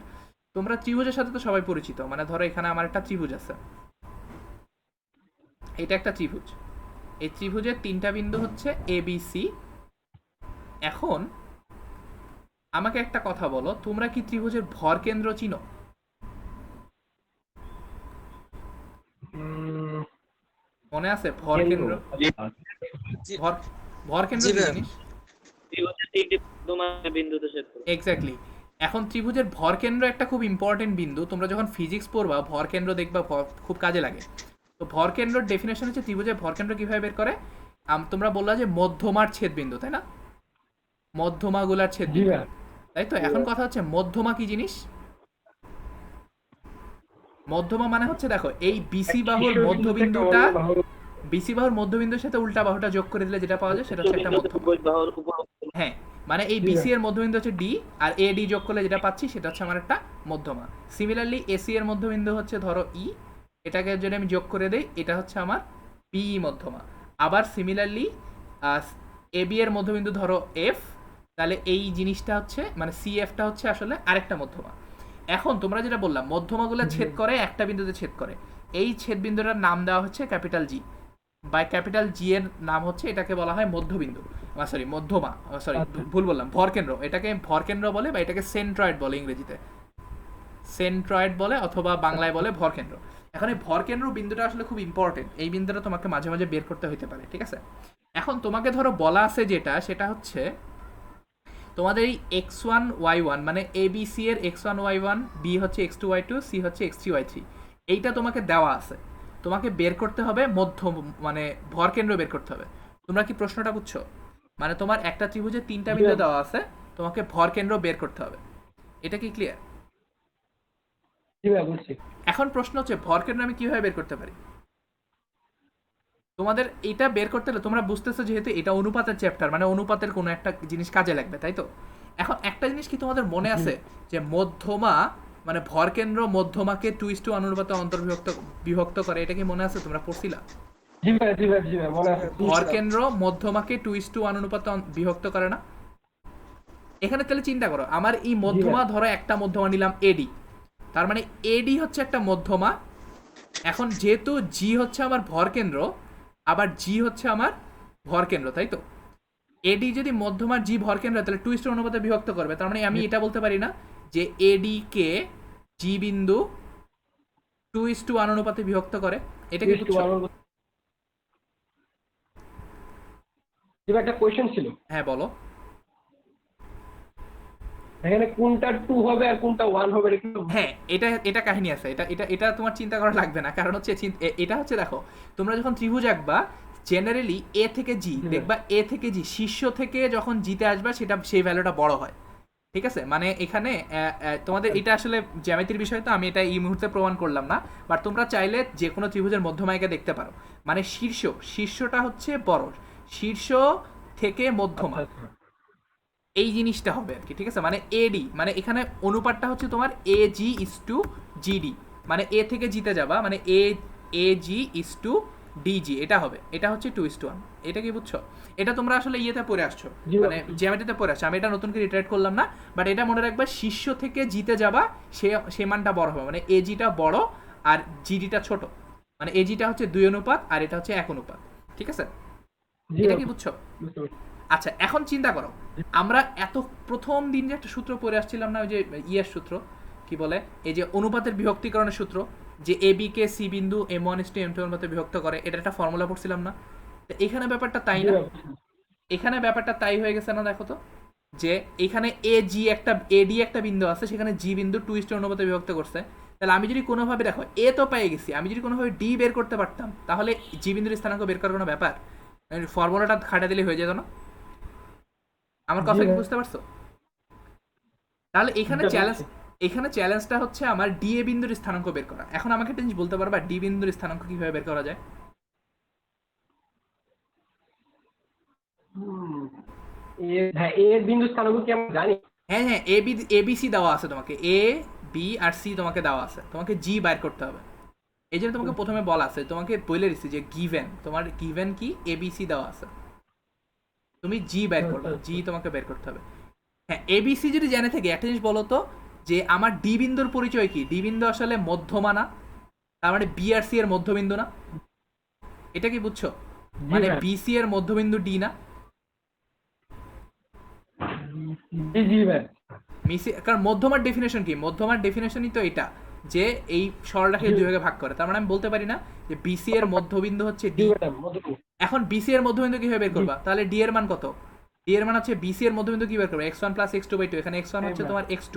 তোমরা ত্রিভুজের সাথে তো সবাই পরিচিত, মানে ধরো এখানে আমার একটা ত্রিভুজ আছে, এটা একটা ত্রিভুজ, এই ত্রিভুজের 3টা বিন্দু হচ্ছে এ বি সি। এখন আমাকে একটা কথা বলো, তোমরা কি ত্রিভুজের ভর কেন্দ্র চিনো? মনে আছে ভর কেন্দ্র? জি ভর ভর কেন্দ্র জি কি ভাই। জিনিস? ত্রিভুজের তিনটি বিন্দুতে ছেদ করে। এক্স্যাক্টলি। এখন ত্রিভুজের ভর কেন্দ্র একটা খুব ইম্পর্টেন্ট বিন্দু, তোমরা যখন ফিজিক্স পড়বা ভর কেন্দ্র দেখবা খুব কাজে লাগে। তো ভর কেন্দ্রের ডেফিনেশন হচ্ছে ত্রিভুজের ভর কেন্দ্র কিভাবে বের করে? তোমরা বললা যে মধ্যমার ছেদ বিন্দু, তাই না? মধ্যমাগুলার ছেদ জি বিন্দু, ভাই। তাই তো? এখন কথা হচ্ছে মধ্যমা কি জিনিস? মধ্যমা মানে হচ্ছে দেখো এই বিসি বাহুর মধ্যবিন্দুটা, বিসি বাহুর মধ্যবিন্দুর সাথে উল্টা বাহুটা যোগ করে দিলে যেটা পাওয়া যায় সেটা হচ্ছে একটা মধ্যমা। চতুর্ভুজ বাহুর উপর হ্যাঁ, মানে এই বিসি এর মধ্যবিন্দু হচ্ছে ডি, আর এ ডি যোগ করলে যেটা পাচ্ছি সেটা হচ্ছে আমার একটা মধ্যমা। সিমিলারলি এসি এর মধ্যবিন্দু হচ্ছে ধরো ই, এটাকে যদি আমি যোগ করে দেই এটা হচ্ছে আমার বিই মধ্যমা। আবার সিমিলারলি এ বি এর মধ্যবিন্দু ধরো এফ, তাহলে এই জিনিসটা হচ্ছে মানে সি এফটা হচ্ছে আসলে আরেকটা মধ্যমা। এখন তোমরা যেটা বললাম মধ্যমাগুলো ছেদ করে একটা বিন্দুতে ছেদ করে, এই ছেদ বিন্দুটার নাম দেওয়া হচ্ছে ক্যাপিটাল জি, বা ক্যাপিটাল জি এর নাম হচ্ছে এটাকে বলা হয় মধ্যবিন্দু, সরি মধ্যমা, সরি ভুল বললাম, ভরকেন্দ্র। এটাকে ভরকেন্দ্র বলে বা এটাকে সেন্ট্রয়েড বলে ইংরেজিতে, সেন্ট্রয়েড বলে অথবা বাংলায় বলে ভরকেন্দ্র। এখন এই ভরকেন্দ্র বিন্দুটা আসলে খুব ইম্পর্টেন্ট, এই বিন্দুটা তোমাকে মাঝে মাঝে বের করতে হতে পারে, ঠিক আছে? এখন তোমাকে ধরো বলা আছে যেটা, সেটা হচ্ছে তোমাদের এই এক্স ওয়ান ওয়াই ওয়ান মানে এ বি সি এর X one Y one, B হচ্ছে X two Y two, C হচ্ছে এক্স থ্রি ওয়াই থ্রি, এইটা তোমাকে দেওয়া আছে, তোমাকে বের করতে হবে মধ্য মানে ভরকেন্দ্র বের করতে হবে। তোমরা কি প্রশ্নটা বুঝছো? মানে তোমার একটা ত্রিভুজে তিনটা বিন্দু দেওয়া আছে, তোমাকে ভরকেন্দ্র বের করতে হবে। এটা কি ক্লিয়ার? জি ভাই বুঝছি। এখন প্রশ্ন হচ্ছে ভরকেন্দ্র আমি কিভাবে বের করতে পারি? তোমাদের এটা বের করতে হলে তোমরা বুঝতেছো যেহেতু এটা অনুপাতের চ্যাপ্টার, মানে অনুপাতের কোনো একটা জিনিস কাজে লাগবে, তাই তো? এখন একটা জিনিস কি তোমাদের মনে আছে যে মধ্যমা মানে ভরকেন্দ্র মধ্যমাকে 2:1 অনুপাতে বিভক্ত করে, এটা কি মনে আছে? তোমরা পড়ছিলা? জি ভাই জি ভাই জি ভাই মনে আছে। ভরকেন্দ্র মধ্যমাকে 2:1 অনুপাতে বিভক্ত করে না? এখানে তাহলে চিন্তা করো, আমার এই মধ্যমা ধরো একটা মধ্যমা নিলাম এডি, তার মানে এডি হচ্ছে একটা মধ্যমা। এখন যেহেতু জি হচ্ছে আমার ভরকেন্দ্র, আবার জি হচ্ছে আমার ভরকেন্দ্র, তাই তো? এডি যদি মধ্যমার জি ভরকেন্দ্র তাহলে 2:1 অনুপাতে বিভক্ত করবে, তার মানে আমি এটা বলতে পারি না যে এডি কে জি বিন্দু 2:1 অনুপাতে বিভক্ত করে? এটা কি বুঝছো? জি ভাই একটা কোশ্চেন ছিল, হ্যাঁ বলো। এখানে কোনটা 2 হবে আর কোনটা 1 হবে এটা কি? হ্যাঁ এটা এটা কাহিনী আছে, এটা এটা এটা তোমার চিন্তা করা লাগবে না, কারণ হচ্ছে এটা হচ্ছে দেখো তোমরা যখন ত্রিভুজ আঁকবা জেনারেলি এ থেকে জি দেখবা, এ থেকে জি শীর্ষ থেকে যখন জিতে আসবা সেটা সেই ভ্যালুটা বড় হয়, ঠিক আছে? মানে এখানে তোমাদের এটা আসলে জ্যামিতির বিষয়, তো আমি এটা এই মুহূর্তে প্রমাণ করলাম না, বাট তোমরা চাইলে যে কোনো ত্রিভুজের মধ্যমায়িকা দেখতে পারো, মানে শীর্ষটা হচ্ছে বড়, শীর্ষ থেকে মধ্যমা এই জিনিসটা হবে আর কি, ঠিক আছে? মানে এডি মানে এখানে অনুপাতটা হচ্ছে তোমার এ জি ইস টু জিডি, মানে এ থেকে জিতে যাবা মানে এ জি ইস টু ডিজি, এটা হবে, এটা হচ্ছে 2:1। এটা কি বুঝছো? এটা তোমরা আসলে ইয়েতে পড়ে আসছো, মানে জ্যামিতিতে পড়ে আসছো, আমি এটা নতুন করে রিটাইট করলাম না, বাট এটা মনে রাখবা শীর্ষ থেকে জিতে যাবা সে মানটা বড় হবে, মানে এজিটা বড় আর জিডিটা ছোট, মানে এজিটা হচ্ছে 2 অনুপাত আর এটা হচ্ছে 1 অনুপাত, ঠিক আছে? এটা কি বুঝছো? আচ্ছা এখন চিন্তা করো, আমরা এত প্রথম দিন যে একটা সূত্র পড়ে আসছিলাম না, ওই যে ইয়ের সূত্র কি বলে, এই যে অনুপাতের বিভক্তিকরণের সূত্র, যে এ বি কে সি বিন্দু m1:m2 অনুপাতে বিভক্ত করে, এটা একটা ফর্মুলা পড়ছিলাম না? তো এখানে ব্যাপারটা তাই না? এখানে ব্যাপারটা তাই হয়ে গেছে না? দেখো তো, যে এখানে এ জি একটা এডি একটা বিন্দু আছে, সেখানে জি বিন্দু 2:1 অনুপাতে বিভক্ত করছে, তাহলে আমি যদি কোনোভাবে দেখো এ তো পেয়ে গেছি, আমি যদি কোনোভাবে ডি বের করতে পারতাম তাহলে জি বিন্দুর স্থানাঙ্ক বের করার কোনো ব্যাপার, ফর্মুলাটা খাটা দিলে হয়ে যেত না? আমার কথা কি বুঝতে পারছো? তাহলে এখানে চ্যালেঞ্জটা হচ্ছে আমার ডি এ বিন্দুর স্থানাঙ্ক বের করা। এখন আমাকে একটা জিনিস বলতে পারবা ডি বিন্দুর স্থানাঙ্ক কিভাবে বের করা যায়? হ্যাঁ এর বিন্দু স্থানাঙ্ক কি আমরা জানি? হ্যাঁ হ্যাঁ, এ বি সি দেওয়া আছে তোমাকে, এ বি আর সি তোমাকে দেওয়া আছে, তোমাকে জি বাইর করতে হবে। এই জন্য তোমাকে প্রথমে বলা আছে, তোমাকে বলে দিচ্ছি যে গিভেন, তোমার গিভেন কি এ বি সি দেওয়া আছে, তুমি জি বের করবে, জি তোমাকে বের করতে হবে। হ্যাঁ এবিসি যদি জেনে থেকে একটা জিনিস বলো তো, যে আমার ডি বিন্দুর পরিচয় কি? ডি বিন্দু আসলে মধ্যমা না, তার মানে বি আর সি এর মধ্যবিন্দু না? এটা কি বুঝছো? মানে বিসি এর মধ্যবিন্দু ডি না? জি জি ভাই। কারণ মধ্যমার ডেফিনেশন কি? মধ্যমার ডেফিনেশনই তো এটা, যে এই সরলরেখাকে দুই ভাগে ভাগ করে, তার মানে আমি বলতে পারি না যে বিসি এর মধ্যবিন্দু হচ্ছে ডি। এখন বিসি এর মধ্যবিন্দু কিভাবে বের করবা? তাহলে ডি এর মান কত? ডি এর মান হচ্ছে বিসি এর মধ্যবিন্দু কি বের করবে? x1 প্লাস x2/2, এখানে x1 হচ্ছে তোমার x2,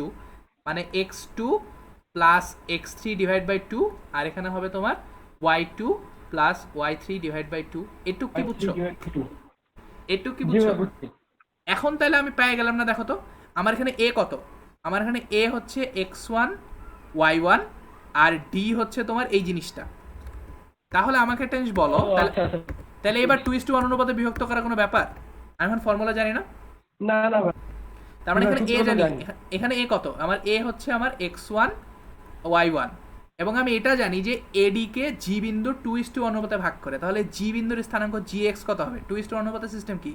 মানে x2 plus x3 divide by 2, আর এখানে হবে তোমার y2 plus y3 divide by 2। এটুক কি বুঝছো? এটুক কি বুঝছো? এখন তাহলে আমি পেয়ে গেলাম না? দেখো তো আমার এখানে এ কত, আমার এখানে এ হচ্ছে x1 y1 আর ডি হচ্ছে তোমার এই জিনিসটা। তাহলে আমাকে একটা জিনিস বলো, তাহলে এবার 2:1 অনুপাতে বিভক্ত করার কোনো ব্যাপার? আমি এখন ফর্মুলা জানি না, না না ভাই, তার মানে এখানে এ সূত্র তো জানি, জানি। এখানে এ কত, আমার এ হচ্ছে আমার x1 y1, এবং আমি এটা জানি যে এডি কে জি বিন্দু 2:1 অনুপাতে ভাগ করে, তাহলে জি বিন্দুর স্থানাঙ্ক gx কত হবে? 2:1 অনুপাতের সিস্টেম কি?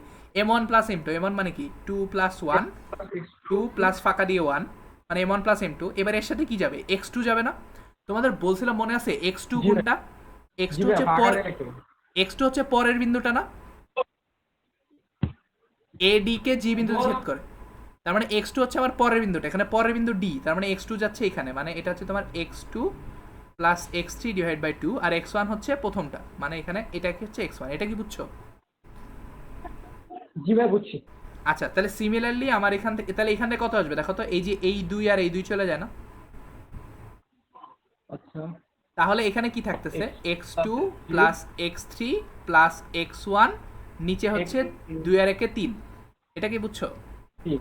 m1 প্লাস m2, m1 মানে কি 2 প্লাস 1, 2 প্লাস ফাঁকা দিয়ে 1, মানে m1 প্লাস m2। এবার এর সাথে কি যাবে? x2 যাবে না? তোমাদের বলছিলাম মনে আছে x2 জি ভাই, কোনটা? x2 জি ভাই, হচ্ছে ফাঁকা পর, দেয় একটু। x2 হচ্ছে পরের বিন্দুটা না, এডি কে জি বিন্দুতে ছেদ করে। তার মানে x2 হচ্ছে আমার পরের বিন্দুটা, এখানে পরের বিন্দু d, তার মানে x2 যাচ্ছে এখানে, মানে এটা হচ্ছে তোমার x2 plus x3 divide by 2, R x1 হচ্ছে প্রথমটা, মানে এখানে এটা কি হচ্ছে x1। এটা কি বুঝছো? জি ভাই, বুঝছি। আচ্ছা, তাহলে সিমিলারলি আমার এখান থেকে, তাহলে এখানে কত আসবে দেখো তো, এই যে এই 2 আর এই 2 চলে যায় না? আচ্ছা, তাহলে এখানে কি থাকতেছে? X x2 plus plus x3 plus x1, নিচে হচ্ছে 2 আর 1 3। এটা কি বুঝছো? ঠিক।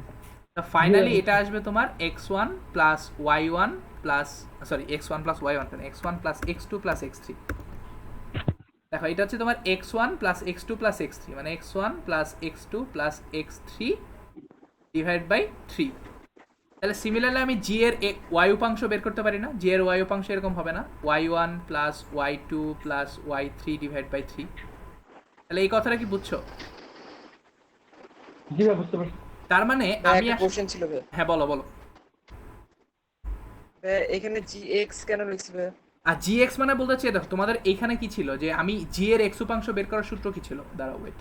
তা ফাইনালি জি, এটা আসবে তোমার x1 plus y1 plus, sorry x1 plus y1 কেন, x1 plus x2 plus x3। দেখো এটা হচ্ছে তোমার x1 plus x2 plus x3, মানে x1 plus x2 plus x3 divide by 3। তাহলে সিমিলারলি আমি জি এর y উপাংশ বের করতে পারি না? জি এর y উপাংশ এরকম হবে না, y1 plus y2 plus y3 divide by 3। তাহলে এই কথাটা কি বুঝছো? জি ভাই, বুঝতে পারছি। তার মানে ভাই আমি একটা কোশ্চেন ছিল ভাই। হ্যাঁ বলো বলো। ভাই এখানে gx কেন লিখছি ভাই? আর জি এক্স মানে বলতে চাই, দেখো তোমাদের এইখানে কি ছিল, যে আমি জি এর এক্স উপাংশ বের করার সূত্র কি ছিল, দাঁড়াও ওয়েট।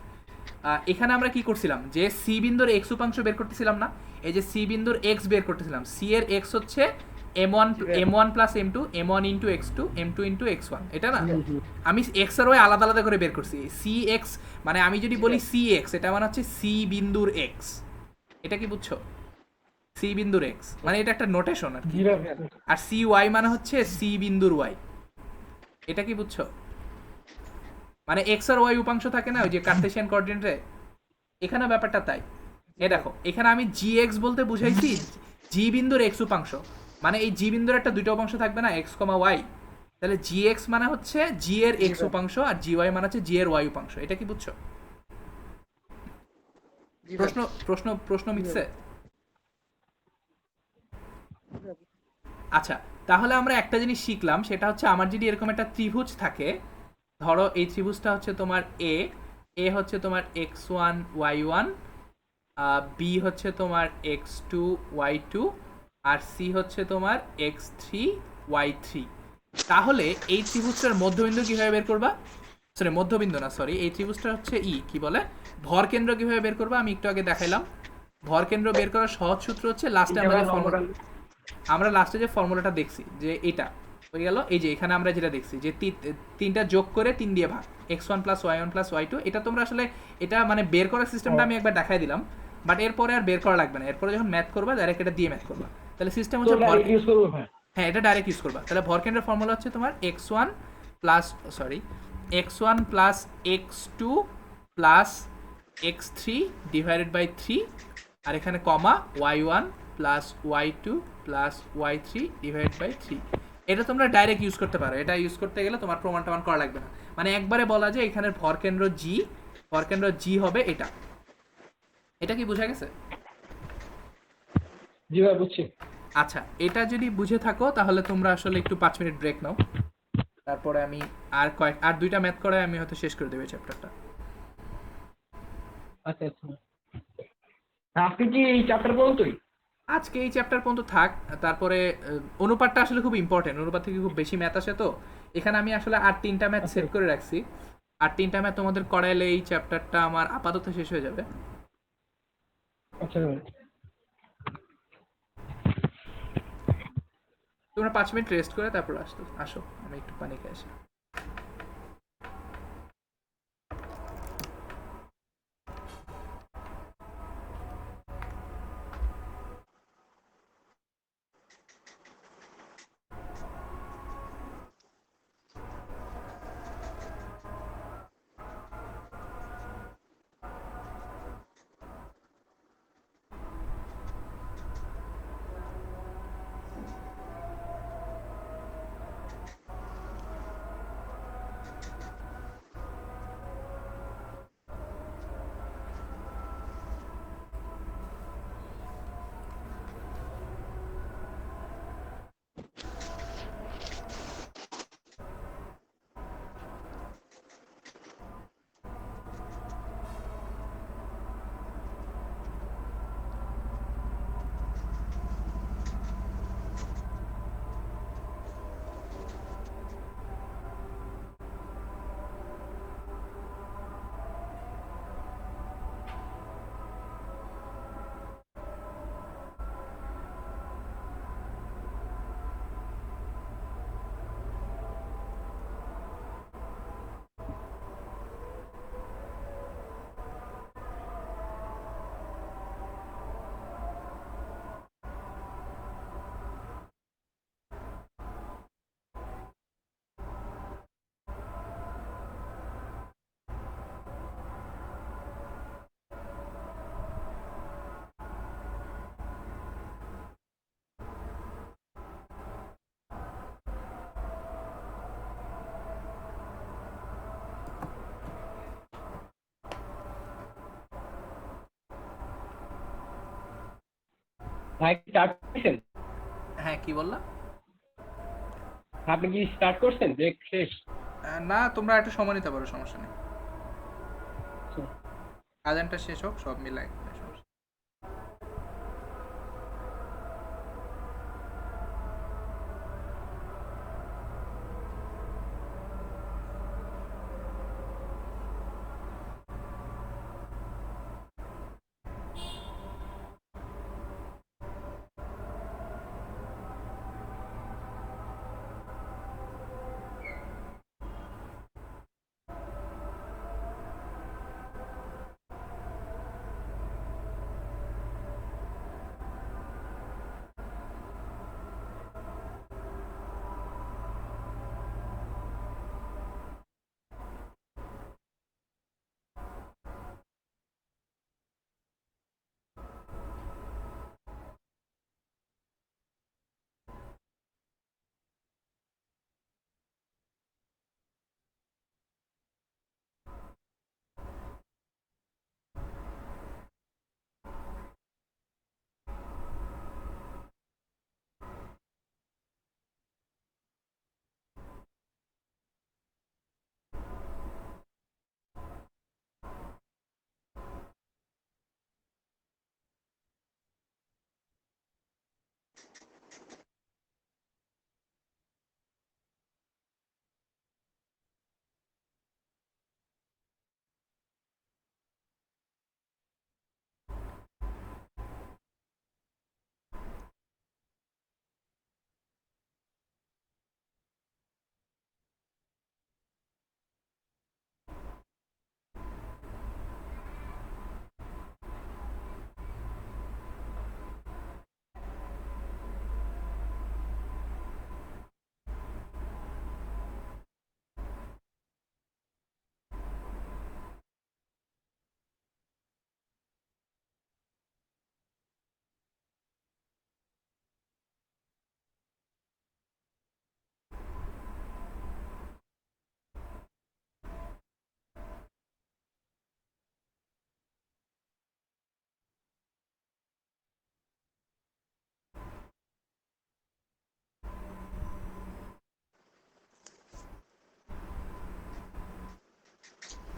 এখানে আমরা কি করছিলাম, যে সি বিন্দুর এক্স উপাংশ বের করতেছিলাম না? এই যে সি বিন্দুর এক্স বের করতেছিলাম, সি এর এক্স হচ্ছে m1 plus m2, m1 into x2, m2 into x1, এটা না? আমি এক্স আর ওয়াই আলাদা আলাদা করে বের করছি। সি এক্স মানে আমি যদি বলি সি এক্স, এটা মানে হচ্ছে সি বিন্দুর এক্স। এটা কি বুঝছো? সি বিন্দুর এক্স মানে এটা একটা নোটেশন আর কি। জি ভাই, আর সি ওয়াই মানে হচ্ছে সি বিন্দুর ওয়াই। এটা কি বুঝছো? মানে এক্স আর ওয়াই উপাংশ থাকে না ওই যে কার্টেসিয়ান কোঅর্ডিনেটে, এখানে ব্যাপারটা তাই। এ দেখো এখানে আমি জি এক্স বলতে বুঝাইছি জি বিন্দুর এক্স উপাংশ, মানে এই জি বিন্দুর একটা দুটো উপাংশ থাকবে না, এক্স কমা ওয়াই। তাহলে জি এক্স মানে হচ্ছে জি এর জি এক্স ভাই, উপাংশ, আর জি ওয়াই মানে হচ্ছে জি এর ওয়াই উপাংশ। এটা কি বুঝছো? জি ভাই, প্রশ্ন প্রশ্ন প্রশ্ন মিটছে? আচ্ছা, তাহলে আমরা একটা জিনিস শিখলাম, সেটা হচ্ছে আমার যদি এরকম একটা ত্রিভুজ থাকে, ধরো এই ত্রিভুজটা হচ্ছে তোমার এ, এ হচ্ছে তোমার x1 y1, বি হচ্ছে তোমার x2 y2, আর সি হচ্ছে তোমার x3 y3। তাহলে এই ত্রিভুজটার মধ্যবিন্দু কিভাবে বের করবা? সরি মধ্যবিন্দু না, সরি, এই ত্রিভুজটা হচ্ছে ই কি বলে, ভর কেন্দ্র কিভাবে বের করবা? আমি একটু আগে দেখাইলাম। ভর কেন্দ্র বের করার সহজ সূত্র হচ্ছে লাস্টে জি আমরা ভাই, যে ফর্মুলা, নম্বরটা আমরা লাস্টে যে ফর্মুলাটা দেখছি যে এটা হয়ে গেল, এই যে এখানে আমরা যেটা দেখছি যে তিনটা যোগ করে 3 দিয়ে ভাগ, x1 plus y1 plus y2। এটা তোমরা আসলে এটা মানে বের করার সিস্টেমটা আমি একবার দেখাই দিলাম, বাট এরপরে আর বের করা লাগবে না, এরপরে যখন ম্যাথ করবা ডাইরেক্ট এটা দিয়ে ম্যাথ করবা। তাহলে সিস্টেম তো হচ্ছে ভর, ডাইরেক্ট ইউজ করবো ভাই। হ্যাঁ এটা ডাইরেক্ট ইউজ করবা। তাহলে ভর কেন্দ্রের ফর্মুলা হচ্ছে তোমার x1 plus, sorry, x1 plus x2 plus x3 divided by 3, আর এখানে comma y1 plus y2 plus y3 divide by 3। এটা তোমরা ডাইরেক্ট ইউজ করতে পারো, এটা ইউজ করতে গেলে তোমার প্রমাণ টমান করা লাগবে না, মানে একবারে বলা যায় এখানের ভরকেন্দ্র জি, ভরকেন্দ্র জি হবে এটা। এটা কি বোঝা গেছে? জি ভাই, বুঝছি। আচ্ছা, এটা যদি বুঝে থাকো তাহলে তোমরা আসলে একটু 5 মিনিট ব্রেক নাও, তারপরে আমি আর দুইটা ম্যাথ করে আমি হয়তো শেষ করে দেবো চ্যাপ্টারটা। আচ্ছা আচ্ছা, আজকে কি এই চ্যাপ্টার পর্যন্তই? আজকে এই চ্যাপ্টার পর্যন্ত থাক, তারপরে অনুপাতটা আসলে খুব ইম্পর্টেন্ট, অনুপাত থেকে খুব বেশি ম্যাথ আসে তো, এখানে আমি আসলে আর 3টা ম্যাথ আচ্ছা সেট করে রাখছি। আর 3টা ম্যাথ তোমাদের করাইলে এই চ্যাপ্টারটা আমার আপাতত শেষ হয়ে যাবে। আচ্ছা ভাই। তোমরা 5 মিনিট রেস্ট করে তারপর আসো, আমি একটু পানি খেয়ে আসি। ভাই স্টার্ট করছেন? হ্যাঁ, কি বললাম? আপনি কি স্টার্ট করছেন? ব্রেক শেষ? না, তোমরা একটু সময় নিতে পারো, সমস্যা নেই। আজানটা শেষ হোক, সব মিলাই সমস্যা নেই।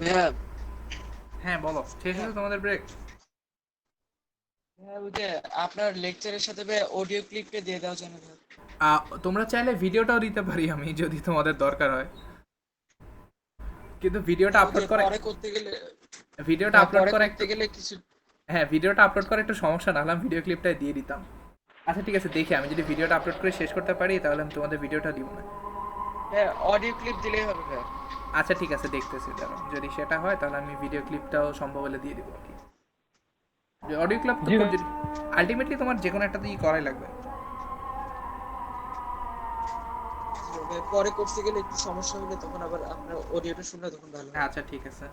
ভাইয়া, হ্যাঁ, বলো, শেষ হয়েছে তোমাদের ব্রেক? ওই যে আপনার লেকচারের সাথে ভাই অডিও ক্লিপটা দিয়ে দেওয়া যায় না ভাইয়া? তোমরা চাইলে ভিডিওটাও দিতে পারি আমি, যদি তোমাদের দরকার হয়, কিন্তু ভিডিওটা ওই যে আপলোড করে, পরে করতে গেলে, ভিডিওটা হ্যাঁ, আপলোড পরে করে করতে একটু, গেলে কিছু। হ্যাঁ ভিডিওটা আপলোড করে একটু সমস্যা, না হলে আমি ভিডিও ক্লিপটাই দিয়ে দিতাম। আচ্ছা ঠিক আছে, দেখি আমি যদি ভিডিওটা আপলোড করে শেষ করতে পারি তাহলে আমি তোমাদের ভিডিওটা দিব না। হ্যাঁ, অডিও ক্লিপ দিলেই হবে ভাইয়া। আচ্ছা ঠিক আছে, দেখতেছি, দাঁড়াও, যদি সেটা হয় তাহলে আমি ভিডিও ক্লিপটাও সম্ভব হলে দিয়ে দিব আর কি। অডিও ক্লিপ তো জি ভাই। যদি আলটিমেটলি তোমার যে কোনো একটা তো করাই লাগবে। ভাই, পরে করতে গেলে একটু সমস্যা হলে তখন আবার আপনার অডিওটা শুনলে তখন ভালো হয়। হ্যাঁ আচ্ছা ঠিক আছে।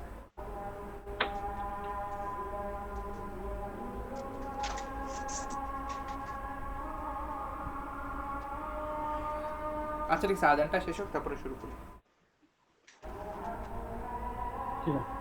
আচ্ছা ঠিক আছে, আজানটা শেষ হোক তারপরে শুরু করি। ঠিক আছে।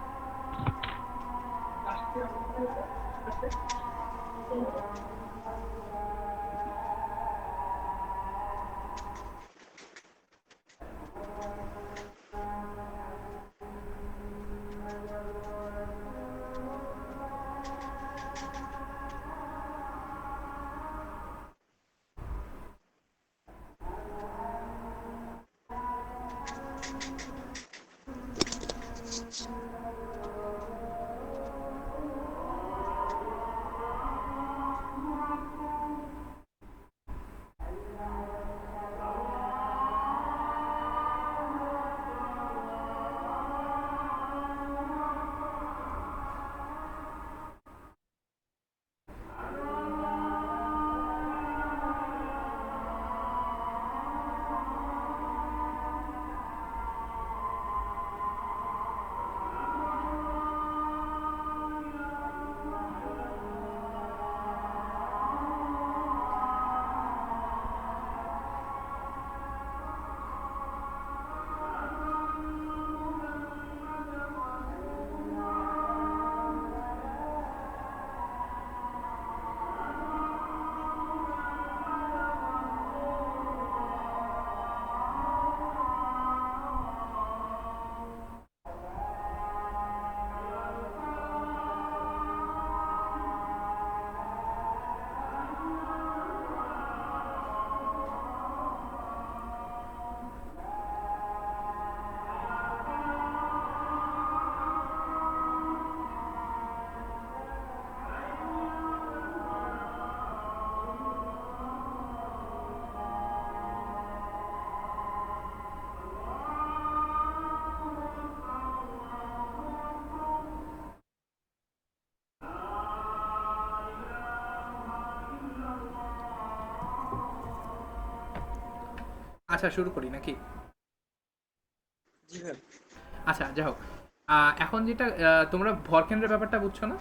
আচ্ছা শুরু করি নাকি? জি ভাই। আচ্ছা যাই হোক, এখন যেটা তোমরা ভরকেন্দ্রের ব্যাপারটা বুঝছো না?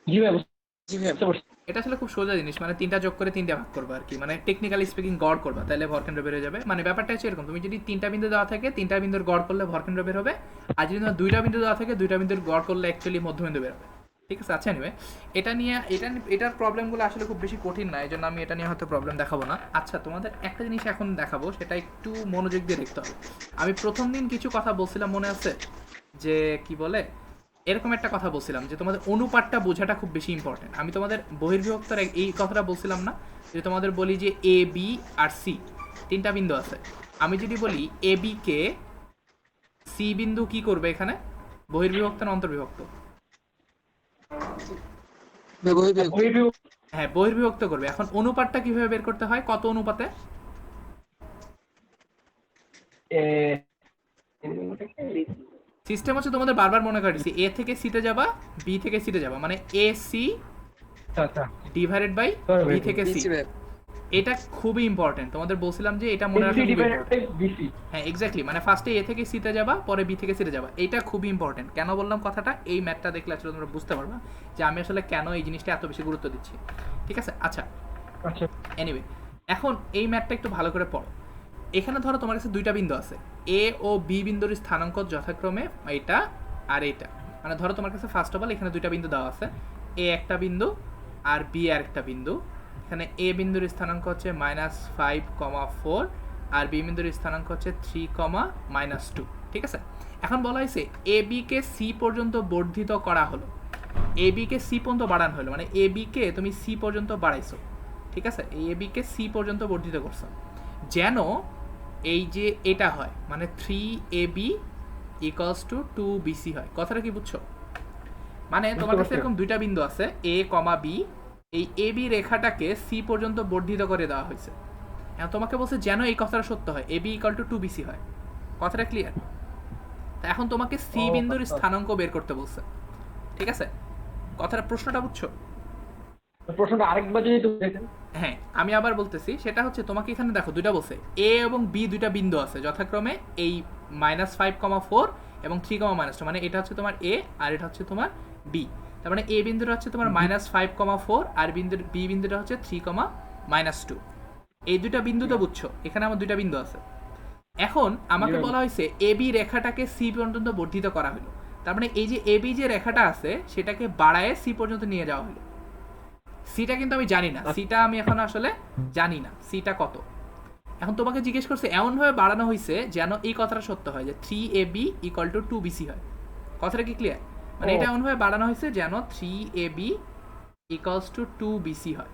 জি ভাই, জি ভাই। বুঝতে পারছি। এটা আসলে খুব সোজা জিনিস, মানে তিনটা যোগ করে তিনটা ভাগ করবা আর কি, মানে টেকনিক্যালি স্পিকিং গড় করবা, তাহলে ভরকেন্দ্র বের হয়ে যাবে। মানে ব্যাপারটা হচ্ছে এরকম, তুমি যদি তিনটা বিন্দু দেওয়া থাকে তিনটা বিন্দুর গড় করলে ভরকেন্দ্র বের হবে, আর যদি তোমার দুইটা বিন্দু দেওয়া থাকে দুইটা বিন্দুর গড় করলে অ্যাকচুয়ালি মধ্যবিন্দু বের হবে। ঠিক আছে? আচ্ছা নিবে এটার প্রবলেমগুলো আসলে খুব বেশি কঠিন না, এই জন্য আমি এটা নিয়ে হয়তো প্রবলেম দেখাবো না। আচ্ছা তোমাদের একটা জিনিস এখন দেখাবো, সেটা একটু মনোযোগ দিয়ে দেখতে হবে। আমি প্রথম দিন কিছু কথা বলছিলাম মনে আছে, যে কি বলে এরকম একটা কথা বলছিলাম যে তোমাদের অনুপাতটা বোঝাটা খুব বেশি ইম্পর্টেন্ট। আমি তোমাদের বহির্বিভক্তর এই কথাটা বলছিলাম না, যে তোমাদের বলি যে এ বি আর সি তিনটা বিন্দু আছে, আমি যদি বলি এ বি কে সি বিন্দু কি করবে এখানে, বহির্বিভক্ত না অন্তর্বিভক্ত? বহির্বিভক্ত। হ্যাঁ বহির্বিভক্ত করবে। এখন অনুপাতটা কিভাবে বের করতে হয়, কত অনুপাতে? এ, সিস্টেম হচ্ছে তোমাদের বারবার মনে করিয়েছি, এ থেকে সিতে যাবা, বি থেকে সিতে যাবা, মানে এ সি আচ্ছা ডিভাইডেড বাই Sorry, বি ভাই। থেকে সি। জি ভাই। এটা খুবই ইম্পর্টেন্ট, তোমাদের বলছিলাম যে এটা মনে রাখা খুবই ইম্পর্টেন্ট। বিসি। হ্যাঁ এক্স্যাক্টলি, মানে ফার্স্টে এ থেকে সিতে যাবা, পরে বি থেকে সিতে যাবা, এটা খুবই ইম্পর্টেন্ট। কেন বললাম কথাটা, এই ম্যাথটা দেখলে আসলে তোমরা বুঝতে পারবা যে আমি আসলে কেন এই জিনিসটা এত বেশি গুরুত্ব দিচ্ছি। ঠিক আছে? আচ্ছা আচ্ছা এনিওয়ে, এখন এই ম্যাথটা একটু ভালো করে পড়ো। এখানে ধরো তোমার কাছে দুইটা বিন্দু আছে, এ ও বি বিন্দুর স্থানাঙ্ক যথাক্রমে এটা আর এটা। মানে ধরো তোমার কাছে ফার্স্ট অফ অল এখানে দুইটা বিন্দু দেওয়া আছে, এ একটা বিন্দু আর বি আর একটা বিন্দু। এখানে এ বিন্দুর স্থানাঙ্ক হচ্ছে -5,4 আর বি বিন্দুর স্থানাঙ্ক হচ্ছে 3,-2। ঠিক আছে? এখন বলা হয়েছে এ বি কে সি পর্যন্ত বর্ধিত করা হলো, এ বি কে সি পর্যন্ত বাড়ানো হলো, মানে এ বি কে তুমি সি পর্যন্ত বাড়াইছো। ঠিক আছে? এই এ বি কে সি পর্যন্ত বর্ধিত করছো যেন এই যে এটা হয়, মানে 3AB = 2BC হয়। কথাটা কি বুঝছো? মানে তোমার কাছে এরকম দুইটা বিন্দু আছে এ কমা বি, এই এ বি রেখাটাকে সি পর্যন্ত বর্ধিত করে দেওয়া হয়েছে। এখন তোমাকে বলছে যেন এই কথাটা সত্য হয়, AB = 2BC হয়। কথাটা ক্লিয়ার? এখন তোমাকে সি বিন্দুর স্থানাঙ্ক বের করতে বলছে। ঠিক আছে? কথাটা, প্রশ্নটা বুঝছো? প্রশ্নটা আরেকবার যদি একটু দেখেন। হ্যাঁ আমি আবার বলতেছি, সেটা হচ্ছে তোমাকে এখানে দেখো দুইটা বলছে, এ এবং বি দুইটা বিন্দু আছে যথাক্রমে এই -5,4 এবং 3,-2, মানে এটা হচ্ছে তোমার এ আর এটা হচ্ছে তোমার বি। তার মানে এ বিন্দুটা হচ্ছে তোমার -5,4 আর বি বিন্দুটা হচ্ছে 3,-2। এই দুইটা বিন্দু তো বুঝছো, এখানে আমার দুইটা বিন্দু আছে। এখন আমাকে বলা হয়েছে এ বি রেখাটাকে সি পর্যন্ত বর্ধিত করা হলো, তার মানে এই যে এ বি যে রেখাটা আছে সেটাকে বাড়ায় সি পর্যন্ত নিয়ে যাওয়া হলো। সিটা কিন্তু আমি জানি না, সিটা আমি এখন আসলে জানি না সিটা কত। এখন তোমাকে জিজ্ঞেস করছে এমন ভাবে বাড়ানো হয়েছে যেন এই কথাটা সত্য হয়, যে 3AB = 2BC হয়। কথাটা কি ক্লিয়ার? মানে এটা এমন ভাবে বাড়ানো হয়েছে যেন 3AB = 2BC হয়।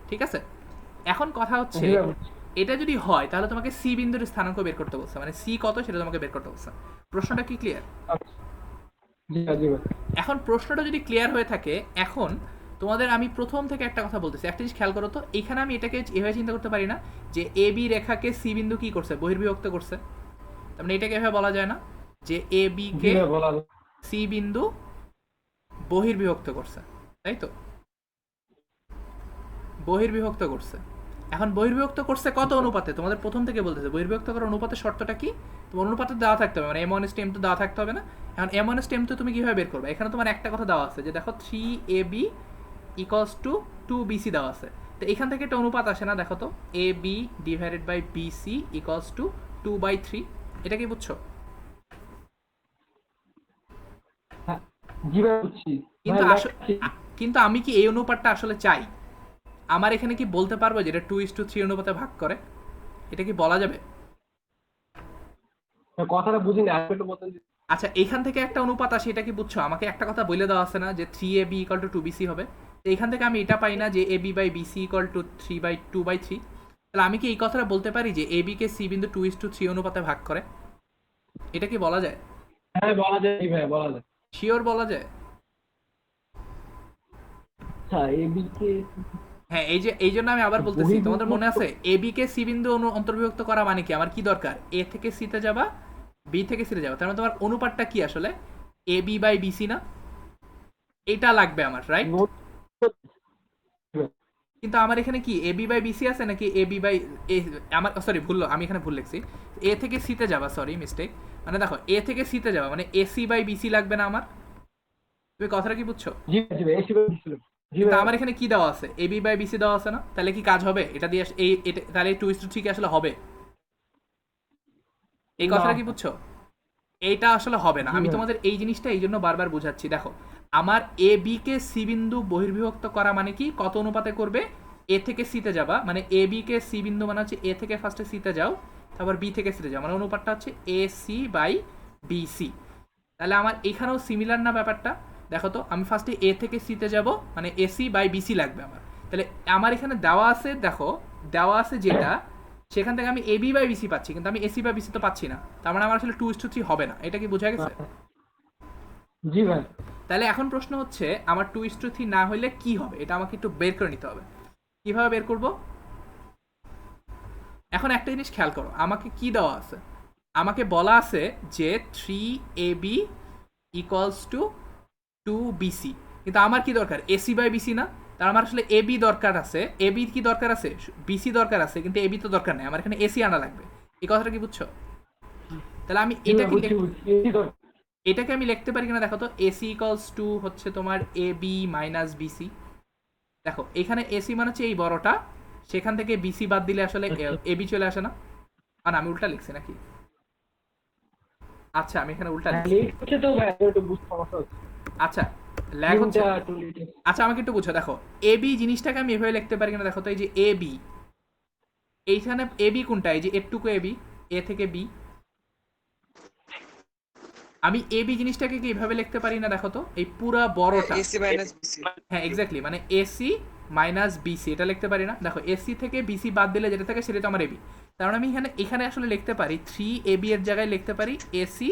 ঠিক আছে? এখন কথা হচ্ছে এটা যদি হয় তাহলে তোমাকে সি বিন্দুর স্থানাঙ্ক বের করতে বলছে, মানে সি কত সেটা তোমাকে বের করতে বলছে। প্রশ্নটা কি ক্লিয়ার? জি জি ভাই। এখন প্রশ্নটা যদি ক্লিয়ার হয়ে থাকে, এখন তোমাদের আমি প্রথম থেকে একটা কথা বলতেছি, একটা জিনিস খেয়াল করো তো, এখানে আমি এটাকে এভাবে চিন্তা করতে পারি না যে এ বি রেখাকে সি বিন্দু কি করছে, বহির্বিভক্ত করছে। তার মানে এটাকে এভাবে বলা যায় না যে এ বি জি কে ভাই, বলা যায়। সি বিন্দু বহির্বিভক্ত করছে, তাই তো? বহির্বিভক্ত করছে। এখন বহির্বিভক্ত করছে কত অনুপাতে, তোমাদের প্রথম থেকে বলতেছে বহির্বিভক্ত করার অনুপাতের শর্তটা কি, তোমার অনুপাতে দেওয়া থাকতে হবে, মানে m1:m2 দেওয়া থাকতে হবে না। এখন m1:m2 তুমি কিভাবে বের করবে, এখানে তোমার একটা কথা দেওয়া আছে যে দেখো 3AB = 2BC দেওয়া আছে, তো এখান থেকে একটা অনুপাত আসে না, দেখো তো AB / BC = 2/3। এটা কি বুঝছো? হ্যাঁ, জি ভাই বুঝছি। কিন্তু ভাই, কিন্তু আমি কি এই অনুপাতটা আসলে চাই? আমার এখানে কি বলতে পারবো যে এটা 2:3 অনুপাতে ভাগ করে? এটা কি বলা যাবে? কথাটা বুঝিনি, আরেকটু একটু বলতেন। আচ্ছা এখান থেকে একটা অনুপাত আসে, এটা কি বুঝছো? আমাকে একটা কথা বলে দেওয়া আছে না যে 3AB = 2BC হবে, তো এখান থেকে আমি এটা পাই না যে AB/BC = 3/2/3। তাহলে আমি কি এই কথাটা বলতে পারি যে AB কে সি বিন্দু 2:3 অনুপাতে ভাগ করে? এটা কি বলা যায়? হ্যাঁ বলা যায়, জি ভাই বলা যায়। শিওর বলা যায়? আচ্ছা এবিকে হ্যাঁ এই জন্য আমি আবার বলতেছি, তোমাদের মনে আছে এবি কে সি বিন্দু অন্তর্বিভক্ত করা মানে কি, আমার কি দরকার, এ থেকে সিতে যাবা, বি থেকে সিতে যাবা, তার মানে তোমার অনুপাতটা কি আসলে AB/BC না? এটা লাগবে আমার, রাইট? কিন্তু আমার এখানে কি এ বি বাই বিসি আছে নাকি এ বি বাই এ, আমার সরি আমি এখানে ভুল লিখছি। এ থেকে সিতে যাবা, সরি মিস্টেক, মানে দেখো এ থেকে সিতে যাবা মানে এসি বাই বিসি লাগবে না আমার? তুমি কথাটা কি বুঝছো? জি ভাই, জি ভাই, এসি ভাই ছিল। জি কিন্তু ভাই, আমার এখানে কি দেওয়া আছে, এ বি বাই বিসি দেওয়া আছে না, তাহলে কি কাজ হবে এটা দিয়ে? তাহলে 2:3 কি আসলে হবে? এই না। কথাটা কি বুঝছো? এইটা আসলে হবে না। জি আমি ভাই। তোমাদের এই জিনিসটা এই জন্য বারবার বুঝাচ্ছি। দেখো, আমার এ বি কে সি বিন্দু বহির্বিভক্ত করা মানে কি, কত অনুপাতে করবে? এ থেকে সিতে যাবা, মানে এ বি কে সি বিন্দু মানে হচ্ছে এ থেকে ফার্স্টে সিতে যাও, তারপর বি থেকে সিতে যাও, মানে অনুপাতটা হচ্ছে A C by B C. তাহলে আমার এখানেও সিমিলার না ব্যাপারটা? দেখো তো, আমি ফার্স্টে এ থেকে সিতে যাব, মানে এসি বাই বিসি লাগবে আমার। তাহলে আমার এখানে দেওয়া আছে, দেখো দেওয়া আছে যেটা, সেখান থেকে আমি এবি বাই বিসি পাচ্ছি, কিন্তু আমি এসি বাই বিসি তো পাচ্ছি না। তার মানে আমার আসলে 2:3 হবে না। এটা কি বোঝা গেছে? জি ভাই। তাহলে এখন প্রশ্ন হচ্ছে, আমার 2:3 না হলে কি হবে, এটা আমাকে একটু বের করে নিতে হবে। কিভাবে বের করব? এখন একটা জিনিস খেয়াল করো, আমাকে কি দেওয়া আছে? আমাকে বলা আছে যে 3ab ইকুয়ালস টু 2bc, কিন্তু আমার কি দরকার, এসি বাই বিসি না? তার আমার আসলে এবি দরকার আছে। এবি কি দরকার আছে? বিসি দরকার আছে, কিন্তু এবি তো দরকার নেই, আমার এখানে এসি আনা লাগবে। এই কথাটা কি বুঝছো? তাহলে আমি জি ভাই, এটাকে বুঝছি, বুঝছি। এসি দরকার। এটাকে আমি লিখতে পারি কিনা দেখো তো, এসি ইকুয়ালস টু হচ্ছে তোমার এ বি মাইনাস বিসি। দেখো এখানে এসি মানে হচ্ছে এই বড়টা, সেখান থেকে বিসি বাদ দিলে আসলে এবি চলে আসে না? আর আমি উল্টা লিখছি নাকি? আচ্ছা, আমি এখানে উল্টা হ্যাঁ, লিখছি। লেট হচ্ছে তো ভাই, একটু বুঝতে সমস্যা হচ্ছে। আচ্ছা, ল্যাগ হচ্ছে। তিনটা একটু লেট হচ্ছে। আচ্ছা, আমাকে একটু বুঝো, দেখো এ বি জিনিসটাকে আমি এভাবে লিখতে পারি কিনা দেখো তো, এই যে এ বি, এইখানে এ বি কোনটা, এই যে এটুকু এ বি, এ থেকে বি। আমি এ বি জিনিসটাকে কি এভাবে লিখতে পারি না দেখো তো, এই পুরা বড়টা। AC minus BC. হ্যাঁ এক্স্যাক্টলি, মানে এসি মাইনাস বিসি এটা লিখতে পারি না? দেখো এসি থেকে বিসি বাদ দিলে যেটা থাকে সেটা তো আমার এবি। তার মানে আমি এখানে এখানে আসলে লিখতে পারি 3ab এর জায়গায় লিখতে পারি এসি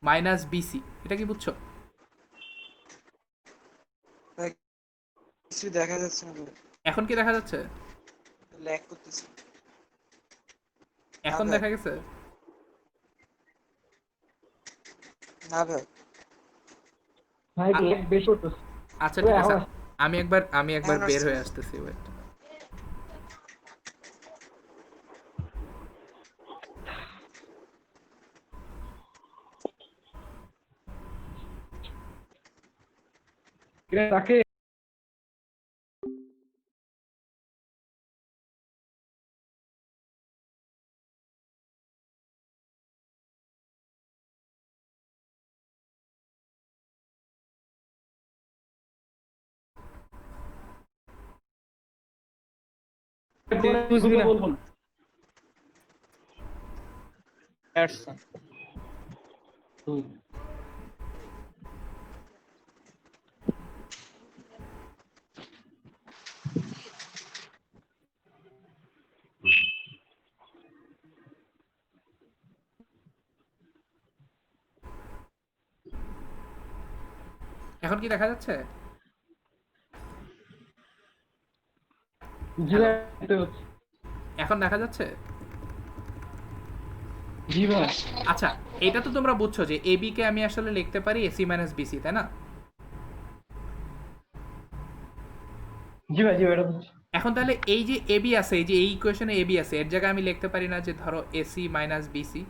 মাইনাস বিসি। এটা কি বুঝছো? কিছু দেখা যাচ্ছে না, এখন কি দেখা যাচ্ছে? ল্যাগ করতেছে। এখন ভাই। দেখা গেছে? না ভাই, ভাই, একটু লেট বেশি হচ্ছে। আচ্ছা ঠিক আছে, এখন- আমি একবার এখন বের আসছে। হয়ে আসতেছি, ওয়েট। তাকে বলবো না। হুম। এখন কি দেখা যাচ্ছে? জি ভাই, তো হচ্ছে। এখন দেখা যাচ্ছে? জি ভাই। আচ্ছা, এটা তো তোমরা বুঝছো যে এবি কে আমি আসলে লিখতে পারি এসি মাইনাস বিসি, তাই না? জি ভাই, জি ভাই, এটা বুঝছি। এখন তাহলে এই যে এবি আছে, এই যে এই ইকুয়েশনে এবি আছে, এর জায়গায় আমি লিখতে পারি না যে ধরো এসি মাইনাস বিসি?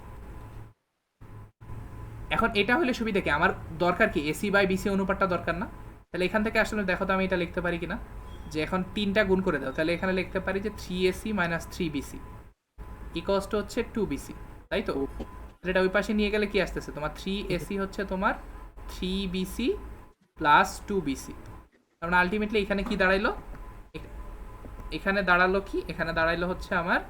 এখন এটা হলে সুবিধা কি, আমার দরকার কি এসি বাই বিসি অনুপাতটা দরকার না? তাহলে এখান থেকে আসলে দেখো তো আমি এটা লিখতে পারি কিনা, যে এখন 3টা গুণ করে দাও, তাহলে এখানে লিখতে পারি যে 3ac minus 3bc equals to হচ্ছে 2bc, তাই তো? তাহলে এটা ওই পাশে নিয়ে গেলে কি আসতেছে তোমার, 3ac হচ্ছে তোমার 3bc প্লাস 2bc। তার মানে আলটিমেটলি এখানে কি দাঁড়াইলো, এখানে দাঁড়ালো কি, এখানে দাঁড়াইলো হচ্ছে আমার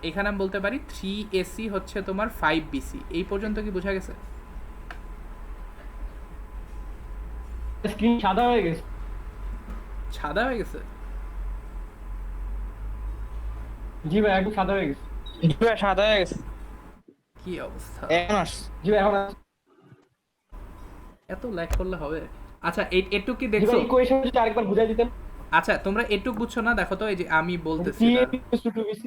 এখানে আমি বলতে পারি 3ac হচ্ছে তোমার 5bc। এই পর্যন্ত কি বোঝা গেছে? স্ক্রিন সাদা হয়ে গেছে। সাদা হয়ে গেছে? জি ভাই, একদম সাদা হয়ে গেছে। সাদা হয়ে গেছে কি অবস্থা, এখন আসছে। জি ভাই, এখন এত ল্যাগ করলে হবে? আচ্ছা এটুক কি জি দেখছো? ভাই, ইকুয়েশন যদি আরেকবার বুঝাই দিতেন। আচ্ছা তোমরা এটুক বুঝছো না? দেখো তো, এই যে আমি বলতেছি, 3ab = 2bc।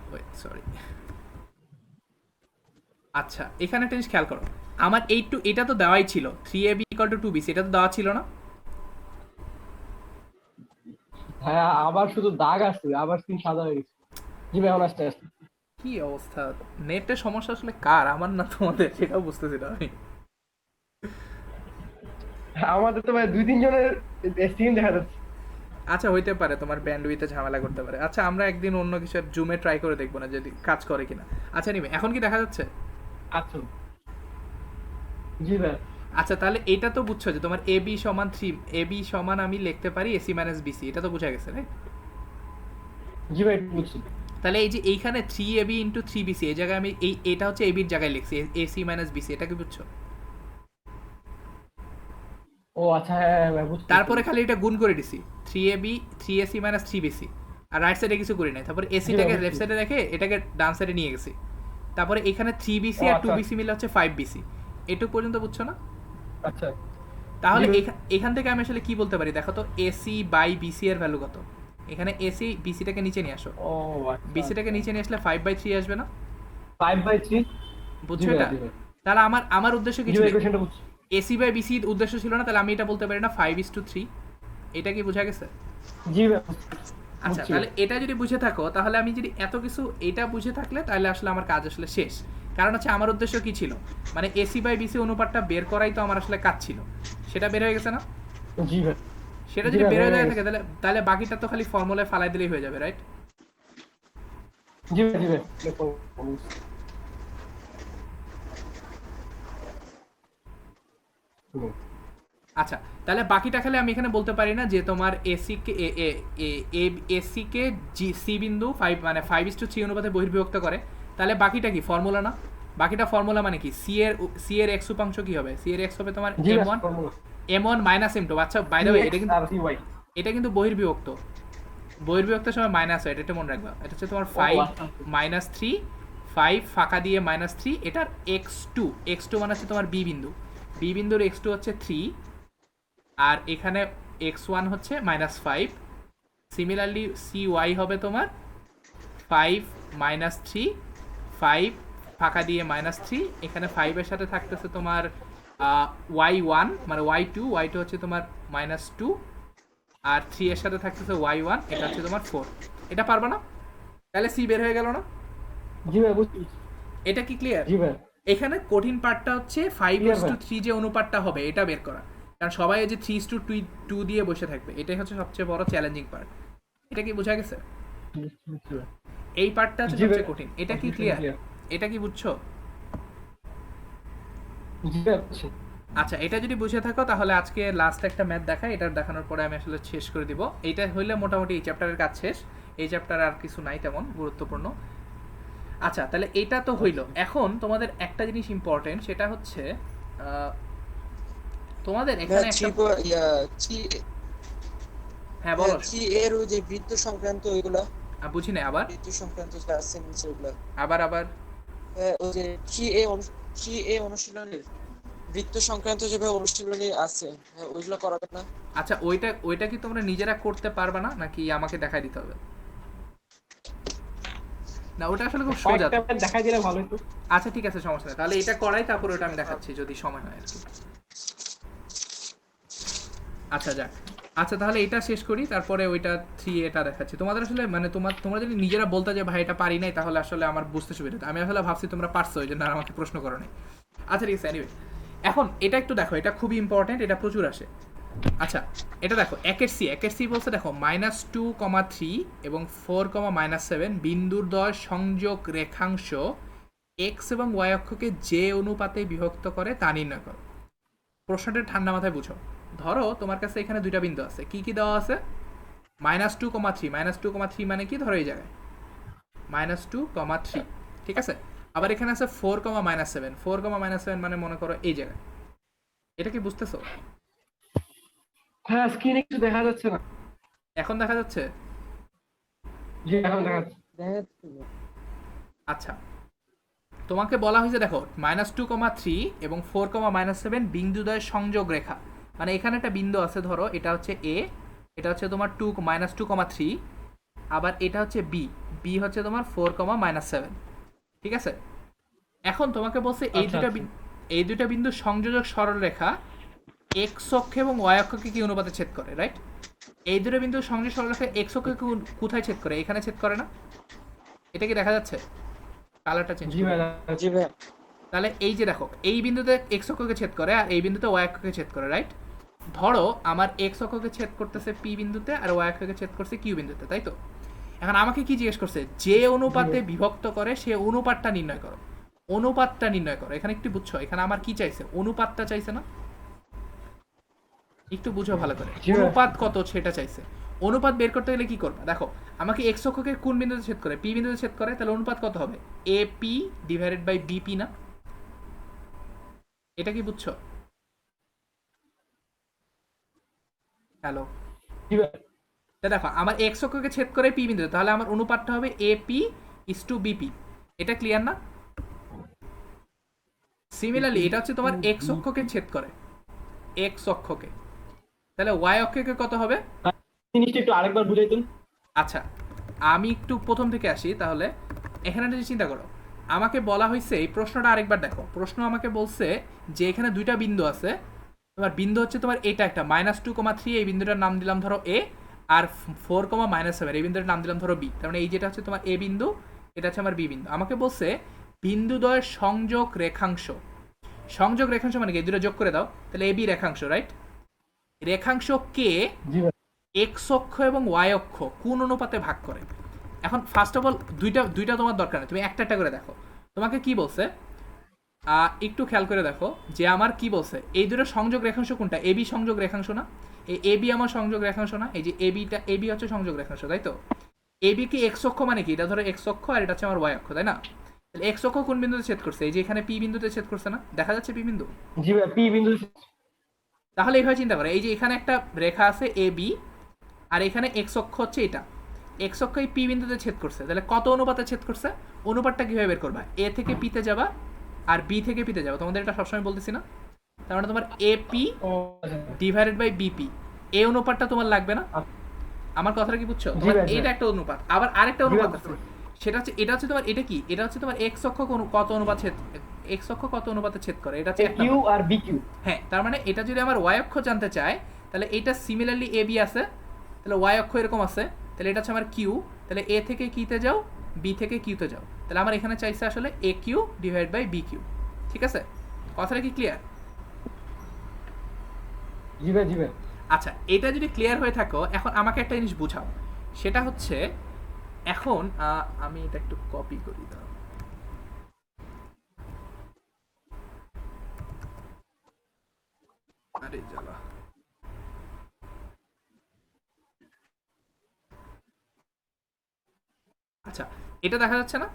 Wait sorry. আচ্ছা এখানে একটা জিনিস খেয়াল করো, আমার এটা তো দেওয়াই ছিল 3ab = 2bc, এটা তো দেওয়া ছিল না? হ্যাঁ আবার শুধু দাগ আছে, আবার স্ক্রিন সাদা হয়ে গেছে। জি ভাই, এখন আসতে আসতে কি অবস্থা! নেটের সমস্যা আসলে কার, আমার না তোমাদের, সেটাও বুঝতেছি না আমি। আমাদের তো ভাই 2-3 জনের স্ক্রিন দেখা যাচ্ছে। আচ্ছা, হইতে পারে তোমার ব্যান্ডউইথে ঝামেলা করতে পারে। আচ্ছা, আমরা একদিন অন্য কিছু জুমে ট্রাই করে দেখবো না যদি কাজ করে কিনা। আচ্ছা নিবে, এখন কি দেখা যাচ্ছে? আচ্ছা জি ভাই। আচ্ছা, তাহলে এটা তো বুঝছো যে তোমার এ বি সমান 3, এ বি সমান আমি লিখতে পারি এসি মাইনাস বিসি, এটা তো বোঝা গেছে রাইট? জি ভাই বুঝছি। তাহলে এই যে এইখানে 3ab ইন্টু 3bc, এই জায়গায় আমি এটা হচ্ছে এবির জায়গায় লিখছি এসি মাইনাস বিসি, এটা কি বুঝছো? ও আচ্ছা, হ্যাঁ হ্যাঁ ভাই বুঝছি। তারপরে খালি এটা গুণ করে দিছি 3ab 3ac মাইনাস 3bc, আর রাইট সাইডে কিছু করি নাই। তারপরে এসিটাকে বুঝছি। লেফট সাইডে রেখে এটাকে ডান সাইডে নিয়ে গেছি। তারপরে এখানে 3bc ও আর আচ্ছা 2bc মিলে হচ্ছে 5bc। এটুকু পর্যন্ত বুঝছো না? আচ্ছা। তাহলে জি। এখান থেকে আমি আসলে কি বলতে পারি দেখো তো, এসি বাই বিসি এর ভ্যালু কত? এখানে এসি বিসিটাকে নিচে নিয়ে আসো, ও আচ্ছা। বিসিটাকে নিচে নিয়ে আসলে 5/3 আসবে না? 5/3। বুঝছো জি ভাই, এটা? জি ভাই। তাহলে আমার উদ্দেশ্য কি জি ছিল? ভাই, কোশ্চেনটা বুঝছি। এসি বাই বিসি উদ্দেশ্য ছিল না, তাহলে আমি এটা বলতে পারি না 5:3। এটা কি বোঝা গেছে? জি ভাই বুঝছি। আচ্ছা, তাহলে এটা যদি বুঝে থাকো, তাহলে আমি যদি এত কিছু এটা বুঝে থাকলে, তাহলে আসলে আমার কাজ আসলে শেষ। কারণ হচ্ছে আমার উদ্দেশ্য কি ছিল, মানে এসি বাই বিসি অনুপাতটা বের করাই তো আমার আসলে কাজ ছিল। সেটা বের হয়ে গেছে না? জি ভাই। সেটা জি যদি ভাই, বের হয়ে বের যায় হয়ে থাকে, তাহলে তাহলে বাকিটা তো খালি ফর্মুলায় ফালাই দিলেই হয়ে যাবে, রাইট? জি ভাই, জি ভাই। হুম। আচ্ছা, তাহলে বাকিটা খালি আমি এখানে বলতে পারি না যে তোমার এসি কে এসি কে জি সি বিন্দু 5 মানে 5:3 অনুপাতে বহির্বিভক্ত করে। তাহলে বাকিটা কি ফর্মুলা না? বাকিটা ফর্মুলা মানে কি, সি এর এক্স উপাংশ কি হবে? সি এর এক্স হবে তোমার জি ভাই, m1 formula m1 minus m2। আচ্ছা, বাই দ্য ওয়ে, এটা কিন্তু আর cy। বহির্বিভক্ত, বহির্বিভক্তের সময় মাইনাস হয়, এটা মনে রাখবা। এটা হচ্ছে তোমার ও 5 আচ্ছা। মাইনাস 3, 5 ফাঁকা দিয়ে মাইনাস 3, এটার x2 মানে হচ্ছে তোমার বি বিন্দু, বি বিন্দুর x2 হচ্ছে 3, আর এখানে x1 হচ্ছে -5। সিমিলারলি cy হবে তোমার 5 -3, 5 ফাঁকা দিয়ে -3, এখানে 5 এর সাথে থাকতেছে তোমার y1 মানে y2 হচ্ছে তোমার -2, আর 3 এর সাথে থাকতেছে y1, এটা হচ্ছে তোমার 4। এটা পারবা না? তাহলে c বের হয়ে গেল না? জি ভাই বুঝছি। এটা কি ক্লিয়ার? জি ভাই। এখানে কঠিন পার্টটা হচ্ছে Clear ভাই। 5:3 যে অনুপাতটা হবে এটা বের করা। কারণ সবাই এই যে 3:2 দিয়ে বসে থাকবে, এটাই হচ্ছে সবচেয়ে বড় চ্যালেঞ্জিং পার্ট। এটা কি বোঝা গেছে? বুঝছি ভাই। এই পার্টটা হচ্ছে জি ভাই। সবচেয়ে কঠিন। এটা কি ক্লিয়ার? Clear। এটা কি বুঝছো? জি ভাই বুঝছি। আচ্ছা, এটা যদি বুঝে থাকো, তাহলে আজকে লাস্ট একটা ম্যাথ দেখাই, এটা দেখানোর পরে আমি আসলে শেষ করে দিব। এইটা হইলে মোটামুটি এই চ্যাপ্টারের কাজ শেষ। এই চ্যাপ্টার আর কিছু নাই তেমন গুরুত্বপূর্ণ। আচ্ছা, তাহলে এটা তো হইলো। এখন তোমাদের একটা জিনিস ইম্পর্টেন্ট, সেটা হচ্ছে তোমাদের এখানে একটা, হ্যাঁ বলো। 3 এর ওই যে বৃত্ত সংক্রান্ত ওইগুলা, বুঝি না, আবার বৃত্ত সংক্রান্ত যে আছে নিচে ওগুলা, আবার ওই যে 3A অনুশীলনের বৃত্ত সংক্রান্ত যেভাবে অনুশীলনী আছে, হ্যাঁ ওইগুলো করাবেন না? আচ্ছা, ওইটা কি তোমরা নিজেরা করতে পারবে না, নাকি আমাকে দেখাই দিতে হবে? না, ওটা আসলে খুব সোজা। কয়েকটা ম্যাথ দেখাই দিলে ভালো হতো। আচ্ছা ঠিক আছে, সমস্যা নেই, তাহলে এটা করাই, তারপর ওটা আমি দেখাচ্ছি যদি সময় হয় আর কি। আচ্ছা যাক। আচ্ছা, তাহলে এটা শেষ করি, তারপরে ওইটা 3 এটা দেখাচ্ছি তোমাদের। আসলে মানে তোমরা যদি নিজেরা বলতে যে ভাই এটা পারি নাই, তাহলে আসলে আমার বুঝতে সুবিধা হতো। আমি আসলে ভাবছি তোমরা পারছো, ওই জন্য আর আমাকে প্রশ্ন করো নাই। আচ্ছা ঠিক আছে, এনিওয়ে, এখন এটা একটু দেখো, এটা খুবই ইম্পর্টেন্ট, এটা প্রচুর আসে। আচ্ছা, এটা দেখো, একের সি বলছে দেখো -2,3 এবং 4,-7 বিন্দুর দ্বয় সংযোগ রেখাংশ এক্স এবং ওয়াই অক্ষকে যে অনুপাতে বিভক্ত করে তা নির্ণয় করো। প্রশ্নটা ঠান্ডা মাথায় বুঝো। ধরো তোমার কাছে এখানে দুইটা বিন্দু আছে, কি কি দেওয়া আছে? -2,3 মানে কি, ধরো এই জায়গায় -2,3, ঠিক আছে। আবার এখানে আছে 4,-7 মানে মনে করো এই জায়গায়। এটা কি বুঝতেছো? হ্যাঁ, স্ক্রিনে কিছু দেখা যাচ্ছে না। এখন দেখা যাচ্ছে? জি এখন দেখা যাচ্ছে। আচ্ছা, তোমাকে বলা হয়েছে দেখো -2,3 এবং 4,-7 বিন্দুদ্বয় সংযোগ রেখা, মানে এখানে একটা বিন্দু আছে, ধরো এটা হচ্ছে এ, এটা হচ্ছে তোমার -2,3, আবার এটা হচ্ছে বি, বি হচ্ছে তোমার 4,-7, ঠিক আছে। এখন তোমাকে বলছে আচ্ছা, আচ্ছা। এই দুইটা বিন্দু সংযোজক সরলরেখা এক্স অক্ষ এবং ওয়াই অক্ষকে কি অনুপাতে ছেদ করে, রাইট? এই দুটো বিন্দু সংযোগ সরলরেখা এক্স অক্ষকে কোথায় ছেদ করে? এখানে ছেদ করে না? এটা কি দেখা যাচ্ছে? কালারটা চেঞ্জ জি ভাই জি ভাই। তাহলে এই যে দেখো, এই বিন্দুতে এক্স অক্ষকে ছেদ করে আর এই বিন্দুতে ওয়াই অক্ষকে ছেদ করে, রাইট? ধরো আমার এক্স অক্ষকে ছেদ করতেছে পি বিন্দুতে আর ওয়াই অক্ষকে ছেদ করছে কিউ বিন্দুতে, তাই তো? এখন আমাকে কি জিজ্ঞেস করছে? যে অনুপাতে বিভক্ত করে সে অনুপাতটা নির্ণয় করো। অনুপাতটা নির্ণয় করো। এখানে একটু বুঝছো, এখানে আমার কি চাইছে? অনুপাতটা চাইছে না? একটু বুঝো ভালো করে, জি ভাই। অনুপাত কত সেটা চাইছে। অনুপাত বের করতে গেলে কি করবা? দেখো আমাকে এক্স অক্ষকে কোন বিন্দুতে ছেদ করে? পি বিন্দুতে ছেদ করে, তাহলে অনুপাত কত হবে? A P divided by BP না? এটা কি বুঝছো? হ্যালো, জি ভাই। তা দেখো আমার এক্স অক্ষকে ছেদ করে পি বিন্দুতে, তাহলে আমার অনুপাতটা হবে A P is to BP. এটা ক্লিয়ার না? সিমিলারলি এটা হচ্ছে তোমার এক্স অক্ষকে ছেদ করে, এক্স অক্ষকে, তাহলে ওয়াই অক্ষকে কত হবে? জিনিসটা একটু আরেকবার বুঝাই তুমি। আচ্ছা, আমি একটু প্রথম থেকে আসি তাহলে। এখানে যদি চিন্তা করো, আমাকে বলা হয়েছে, এই প্রশ্নটা আরেকবার দেখো। প্রশ্ন আমাকে বলছে যে এখানে দুইটা বিন্দু আছে। তোমার বিন্দু হচ্ছে তোমার এটা একটা -2,3, এই বিন্দুটার নাম দিলাম ধরো এ, আর 4,-7 এই বিন্দুটার নাম দিলাম ধরো বি। তার মানে এই যেটা হচ্ছে তোমার এ বিন্দু, এটা হচ্ছে আমার বি বিন্দু। আমাকে বলছে বিন্দুদ্বয়ের সংযোগ রেখাংশ। সংযোগ রেখাংশ মানে কি? এই দুটো যোগ করে দাও, তাহলে এ বি রেখাংশ, রাইট? রেখাংশ কে জি ভাই। এক্স অক্ষ এবং ওয়াই অক্ষ কোন অনুপাতে ভাগ করে? এখন ফার্স্ট অফ অল দুইটা তোমার দরকার নেই, তুমি একটা একটা করে দেখো। তোমাকে কি বলছে একটু খেয়াল করে দেখো যে আমার কি বলছে, এই দুটো সংযোগ রেখাংশ কোনটা? এবি সংযোগ রেখাংশ না? এই এবি আমার সংযোগ রেখাংশ না? এই যে এবি হচ্ছে সংযোগ রেখাংশ, তাই তো? এবি কি এক্স অক্ষ মানে কি? এটা ধরো এক্স অক্ষ আর এটা হচ্ছে আমার ওয়াই অক্ষ, তাই না? তাহলে এক্স অক্ষ কোন বিন্দুতে ছেদ করছে? এই যে এখানে পি বিন্দুতে ছেদ করছে না? দেখা যাচ্ছে পি বিন্দু? জি ভাই, পি বিন্দু। তাহলে এইভাবে চিন্তা করো, এই যে এখানে একটা রেখা আছে এ বি, আর এখানে এক্স অক্ষ হচ্ছে এটা। এক্স অক্ষ এই পি বিন্দুতে ছেদ করছে, তাহলে কত অনুপাতে ছেদ করছে? অনুপাতটা কিভাবে বের করবা? এ থেকে পিতে যাবা আর বি থেকে পিতে যাবা, তোমাদের এটা সবসময় বলতেছি না? তার মানে তোমার এপি ও আচ্ছা। ডিভাইডেড বাই বিপি, এই অনুপাতটা তোমার লাগবে না? আমার কথাটা কি বুঝছো? তোমার ভাই, এটা একটা অনুপাত, আবার আরেকটা জি অনুপাত ভাই, আছে, সেটা হচ্ছে এটা হচ্ছে তোমার এটা কি? এটা হচ্ছে তোমার এক্স অক্ষ কত অনুপাত ছেদ, এক্স অক্ষ কত অনুপাতে ছেদ করে, এটা হচ্ছে এক কিউ নাম্বার। আর বি কিউ। হ্যাঁ, তার মানে এটা যদি আমার ওয়াই অক্ষ জানতে চায়, তাহলে এটা সিমিলারলি এ বি আছে, তাহলে ওয়াই অক্ষ এরকম আছে, তাহলে এটা হচ্ছে আমার কিউ, তাহলে এ থেকে কিতে যাও, বি থেকে কিউতে যাও, তাহলে আমার এখানে চাইছে আসলে A Q divide by B Q. ঠিক আছে, কথাটা কি ক্লিয়ার? জি ভাই, জি ভাই। আচ্ছা, এটা যদি ক্লিয়ার হয়ে থাকো, এখন আমাকে একটা জিনিস বুঝাও। সেটা হচ্ছে এখন আমি এটা একটু কপি করি, দাও। আরে জ্বালা। আচ্ছা, এটা দেখা যাচ্ছে না?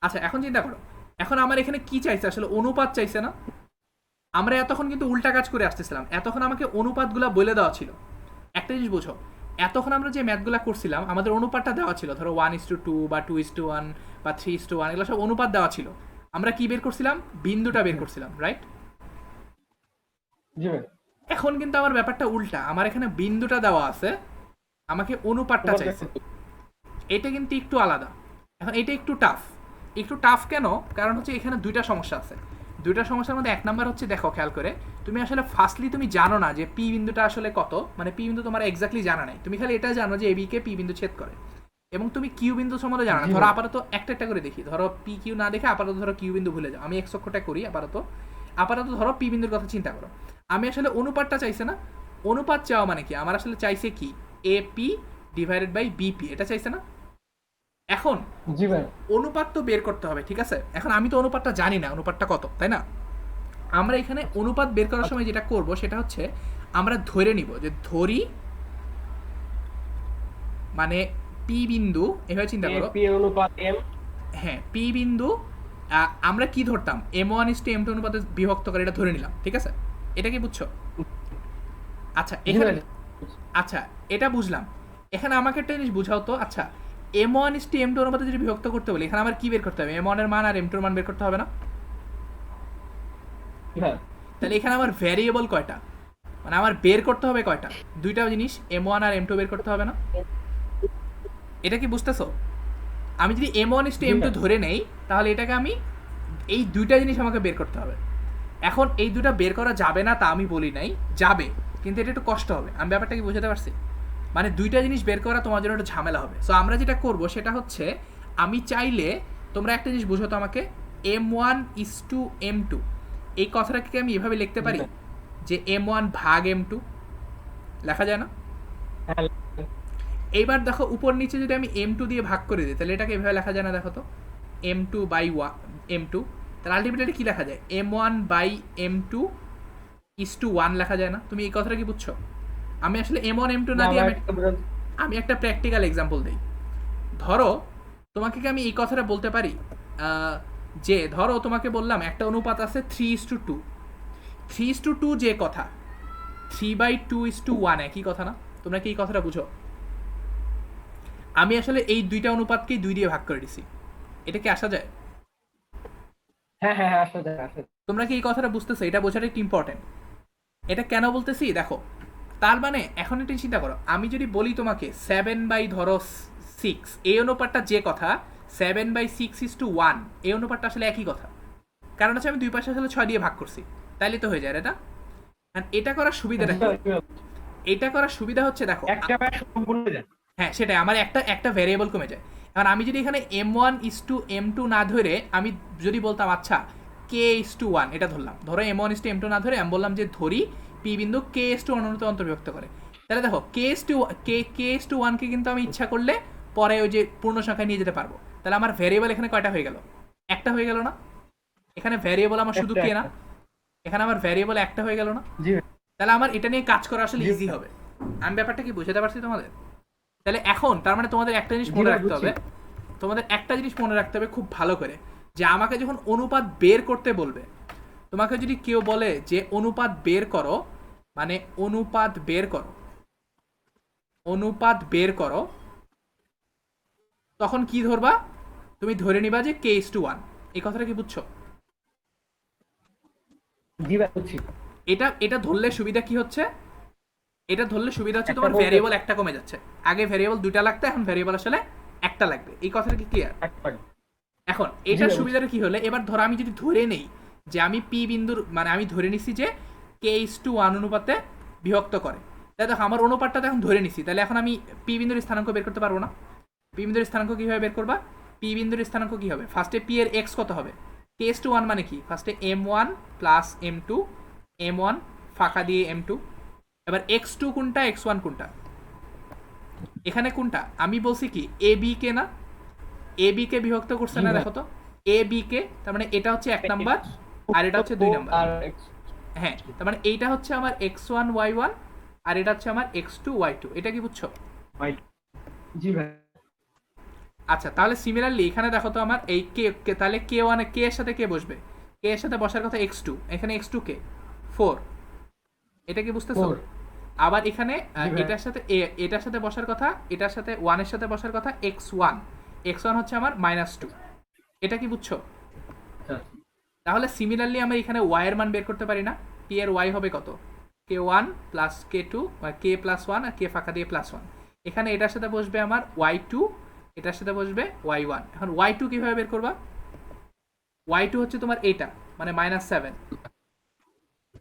আচ্ছা, এখন চিন্তা করো, এখন আমার এখানে কি চাইছে? আসলে অনুপাত চাইছে না? আমরা এতক্ষণ কিন্তু উল্টা কাজ করে আসতেছিলাম, এতক্ষণ আমাকে অনুপাতগুলো বলে দেওয়া ছিল। একটা জিনিস বুঝো, এতক্ষণ আমরা যে ম্যাথগুলো করছিলাম আমাদের অনুপাতটা দেওয়া ছিল, ধরো 1:2 বা 2:1 বা 3:1, এগুলো সব অনুপাত দেওয়া ছিল। আমরা কি বের করছিলাম? বিন্দুটা বের করছিলাম, রাইট? জি ভাই। এখন কিন্তু আমার ব্যাপারটা উল্টা, আমার এখানে বিন্দুটা দেওয়া আছে, আমাকে অনুপাতটা চাইছে। এটা কিন্তু একটু আলাদা। এখন এটা একটু টাফ। একটু টাফ কেন? কারণ হচ্ছে এখানে দুইটা সমস্যা আছে। দুইটা সমস্যার মধ্যে এক নাম্বার হচ্ছে, দেখো খেয়াল করে, তুমি আসলে ফার্স্টলি তুমি জানো না যে পি বিন্দুটা আসলে কত, মানে পি বিন্দু তোমার এক্স্যাক্টলি জানা নাই। তুমি খালি এটা জানো যে এবি কে পি বিন্দু ছেদ করে, এবং তুমি কিউ বিন্দু সম্বন্ধে জানো না। ধরো আপাতত একটা একটা করে দেখি, ধরো পি কিউ না দেখে আপাতত ধরো কিউ বিন্দু ভুলে যাও, আমি এক্স অক্ষটা করি আপাতত। আপাতত ধরো পি বিন্দুর কথা চিন্তা করো। আমি আসলে অনুপাতটা চাইছে না? অনুপাত চাওয়া মানে কি? আমার আসলে চাইছে কি? A P divided by BP, এটা চাইছে না? এখন জি ভাই। অনুপাত তো বের করতে হবে, ঠিক আছে? এখন আমি তো অনুপাতটা জানি না, অনুপাতটা কত, তাই না? আমরা এখানে অনুপাত বের করার সময় যেটা করব সেটা হচ্ছে, আমরা ধরে নিব যে ধরি, মানে পি বিন্দু, এভাবে চিন্তা করো। পি অনুপাত এম। হ্যাঁ, পি বিন্দু আমরা কি ধরতাম? m1:m2 অনুপাতে বিভক্ত করে এটা ধরে নিলাম, ঠিক আছে? এটা কি বুঝছো? আচ্ছা, এখানে আচ্ছা এটা বুঝলাম। এখানে আমাকে একটা জিনিস বুঝাও তো, আচ্ছা m1:m2 অনুপাতে যদি বিভক্ত করতে বলি, এখানে আমার কি বের করতে হবে? m1 এর মান আর m2 এর মান বের করতে হবে না? হ্যাঁ। তাহলে এখানে আমার ভ্যারিয়েবল কয়টা, মানে আমার বের করতে হবে কয়টা? দুইটা জিনিস, m1 আর m2 বের করতে হবে না? এটা কি বুঝতেছো? আমি যদি m1:m2 ধরে নেই, তাহলে এটাকে আমি এই দুইটা জিনিস আমাকে বের করতে হবে। এখন এই দুটা বের করা যাবে না তা আমি বলি নাই, যাবে, কিন্তু এটা একটু কষ্ট হবে। আমি ব্যাপারটা কি বুঝাতে পারছি? মানে দুইটা জিনিস বের করা তোমার জন্য একটু ঝামেলা হবে। সো আমরা যেটা করব সেটা হচ্ছে, আমি চাইলে তোমরা একটা জিনিস বুঝো তো আমাকে, M1:M2, এই কথাটাকে আমি এভাবে লিখতে পারি যে M1 ভাগ M2, লেখা যায় না? হ্যাঁ, এইবার দেখো উপর নিচে যদি আমি M2 দিয়ে ভাগ করে দিই তাহলে এটাকে এভাবে লেখা যায় না? দেখো তো, M2/M2, তাহলে আলটিমেটলি কি লেখা যায়? M1/M2:1 লেখা যায় না? তুমি এই কথাটা কি বুঝছো? আমি আসলে M1 M2 না দিয়ে আমি একটা প্র্যাকটিক্যাল এক্সাম্পল দিই। ধরো তোমাকে কি আমি এই কথাটা বলতে পারি যে ধরো তোমাকে বললাম একটা অনুপাত আছে 3:2, 3:2 যে কথা, 3/2:1 একই কথা না? তোমরা কি এই কথাটা বুঝো? আমি আসলে এই দুইটা অনুপাতকেই 2 দিয়ে ভাগ করে দিছি, এটা কি আসা যায়? হ্যাঁ হ্যাঁ হ্যাঁ, আসলে আসলে তোমরা কি এই কথাটা বুঝতেছো? এটা বোঝাটা একটু ইম্পর্টেন্ট। এটা কেন বলতেছি দেখো, তার মানে এখন একটু চিন্তা করো, আমি যদি বলি তোমাকে 7/6, এই অনুপাতটা যে কথা, 7/6:1, এই অনুপাতটা আসলে একই কথা। কারণ হচ্ছে আমি দুই পাশে আসলে 6 দিয়ে ভাগ করছি, তাইলে তো হয়ে যায় এটা। আর এটা করার সুবিধাটা কি? এটা করার সুবিধা হচ্ছে দেখো, একটা বার সম্পূর্ণ হয়ে যায়। হ্যাঁ সেটাই, আমার একটা ভ্যারিয়েবল কমে যায়। কারণ আমি যদি এখানে M1:M2 না ধরে আমি যদি বলতাম আচ্ছা K:1, এটা ধরলাম, ধরো M1:M2 না ধরে আমি বললাম যে ধরি P বিন্দু K:1 অনুপাতে অন্তর্ভুক্ত করে, তাহলে দেখো K:1 কে কিন্তু আমি ইচ্ছা করলে পরে ওই যে পূর্ণ সংখ্যায় নিয়ে যেতে পারবো। তাহলে আমার ভ্যারিয়েবল এখানে কয়টা হয়ে গেল? একটা হয়ে গেল না? এখানে ভ্যারিয়েবল আমার শুধু কে না, এখানে আমার ভ্যারিয়েবল একটা হয়ে গেল না? জি তাহলে আমার এটা নিয়ে কাজ করা আসলে ইজি হবে। আমি ব্যাপারটা কি বুঝাতে পারছি তোমাদের? তাহলে এখন তার মানে তোমাদের একটা জিনিস মনে রাখতে হবে, তোমাদের একটা জিনিস মনে রাখতে হবে খুব ভালো করে, যে আমাকে যখন অনুপাত বের করতে বলবে, তোমাকে যদি কেউ বলে যে অনুপাত বের করো, মানে অনুপাত বের করো, অনুপাত বের করো, তখন কি ধরবা? তুমি ধরে নিবা যে K:1, এই কথাটা কি বুঝছো? জি ভাই, বুঝছি। এটা ধরলে সুবিধা কি হচ্ছে? এটা ধরলে সুবিধা হচ্ছে একটা তোমার বলতে- ভ্যারিয়েবল একটা কমে যাচ্ছে। আগে ভ্যারিয়েবল দুইটা লাগতো, এখন ভ্যারিয়েবল আসলে একটা লাগবে। এই কথাটা কি ক্লিয়ার? একবার। এখন এটার জি, সুবিধাটা কি হলে, এবার ধরো আমি যদি ধরে নেই যে আমি পি বিন্দুর, মানে আমি ধরে নিছি যে K:1 অনুপাতে বিভক্ত করে, তাই দেখো আমার অনুপাতটা তো এখন ধরে নিছি, তাহলে এখন আমি পি বিন্দুর স্থানাঙ্ক বের করতে পারবো না? পি বিন্দুর স্থানাঙ্ক কিভাবে বের করবা? পি বিন্দুর স্থানাঙ্ক কি হবে? ফার্স্টে পি এর এক্স কত হবে? K:1 মানে কি? ফার্স্টে M1 প্লাস M2, M1 ফাঁকা দিয়ে M2, এবার X2 কোনটা, X1 কোনটা? এখানে কোনটা? আমি বলছি কি এ বি কে না, এ বি কে বিভক্ত করছে না? দেখো তো এ বি কে, তার মানে এটা হচ্ছে 1 নাম্বার আর এটা হচ্ছে 2 নাম্বার। আর হ্যাঁ, তার মানে এইটা হচ্ছে আমার X1 Y1 আর এটা হচ্ছে আমার X2 Y2, এটা কি বুঝছো? জি ভাই, আচ্ছা, তাহলে সিমিলারলি এখানে দেখো তো আমার এই কে তাহলে K1 কে এর সাথে কে বসবে? কে এর সাথে বসার কথা X2, এখানে X2 কে 4, এটা কি বুঝতেছো? 4 আবার এখানে জি ভাই। এটার সাথে এটার সাথে বসার কথা, এটার সাথে 1 এর সাথে বসার কথা X1, X1 হচ্ছে আমার -2, এটা কি বুঝছো? আচ্ছা। তাহলে সিমিলারলি আমরা এখানে y এর মান বের করতে পারি না? p এর y হবে কত? K1 plus K2, K plus 1 আর K ফাঁকা দিয়ে প্লাস 1। এখানে এটার সাথে বসবে আমার Y2, এটার সাথে বসবে Y1। এখন Y2 কিভাবে বের করবা? Y2 হচ্ছে তোমার এটা, মানে -7,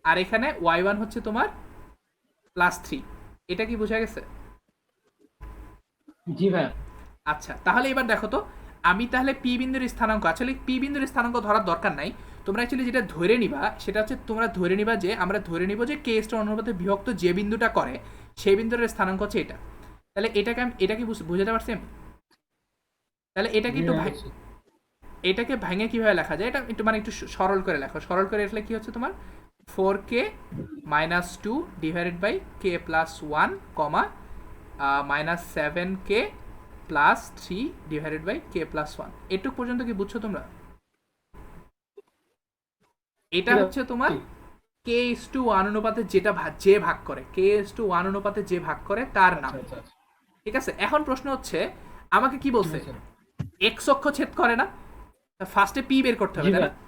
আর এখানে Y1 হচ্ছে তোমার +3। এটা কি বোঝা গেছে? জি ভাই, আচ্ছা, তাহলে এবার দেখো তো, আমি তাহলে পি বিন্দুর স্থানাঙ্ক, আসলে পি বিন্দুর স্থানাঙ্ক ধরার দরকার নাই, তোমরা অ্যাকচুয়ালি যেটা ধরে নিবা সেটা হচ্ছে তোমরা ধরে নিবা যে আমরা ধরে নিব যে K:1 অনুপাতে বিভক্ত যে বিন্দুটা করে সেই বিন্দুর স্থানাঙ্ক হচ্ছে এটা। তাহলে এটাকে আমি, এটা কি বুঝাতে পারছি আমি? তাহলে এটা জি কিন্তু ভাই, বুঝছি। এটাকে ভেঙে কিভাবে লেখা যায়, এটা একটু মানে একটু সরল করে লেখো। সরল করে লিখলে কি হচ্ছে তোমার 4K - 2 divided by K plus 1 comma -7K plus 3 divided by K plus 1। এটুক পর্যন্ত কি বুঝছো তোমরা? এটা হচ্ছে তোমার K:1 অনুপাতে যেটা যে ভাগ করে, K:1 অনুপাতে যে ভাগ করে তার নাম। আচ্ছা, আচ্ছা। ঠিক আছে, এখন প্রশ্ন হচ্ছে আমাকে কি বলছে, আচ্ছা। এক্স অক্ষ ছেদ করে না, ফার্স্টে পি বের করতে হবে, জি তাই না? ভাই।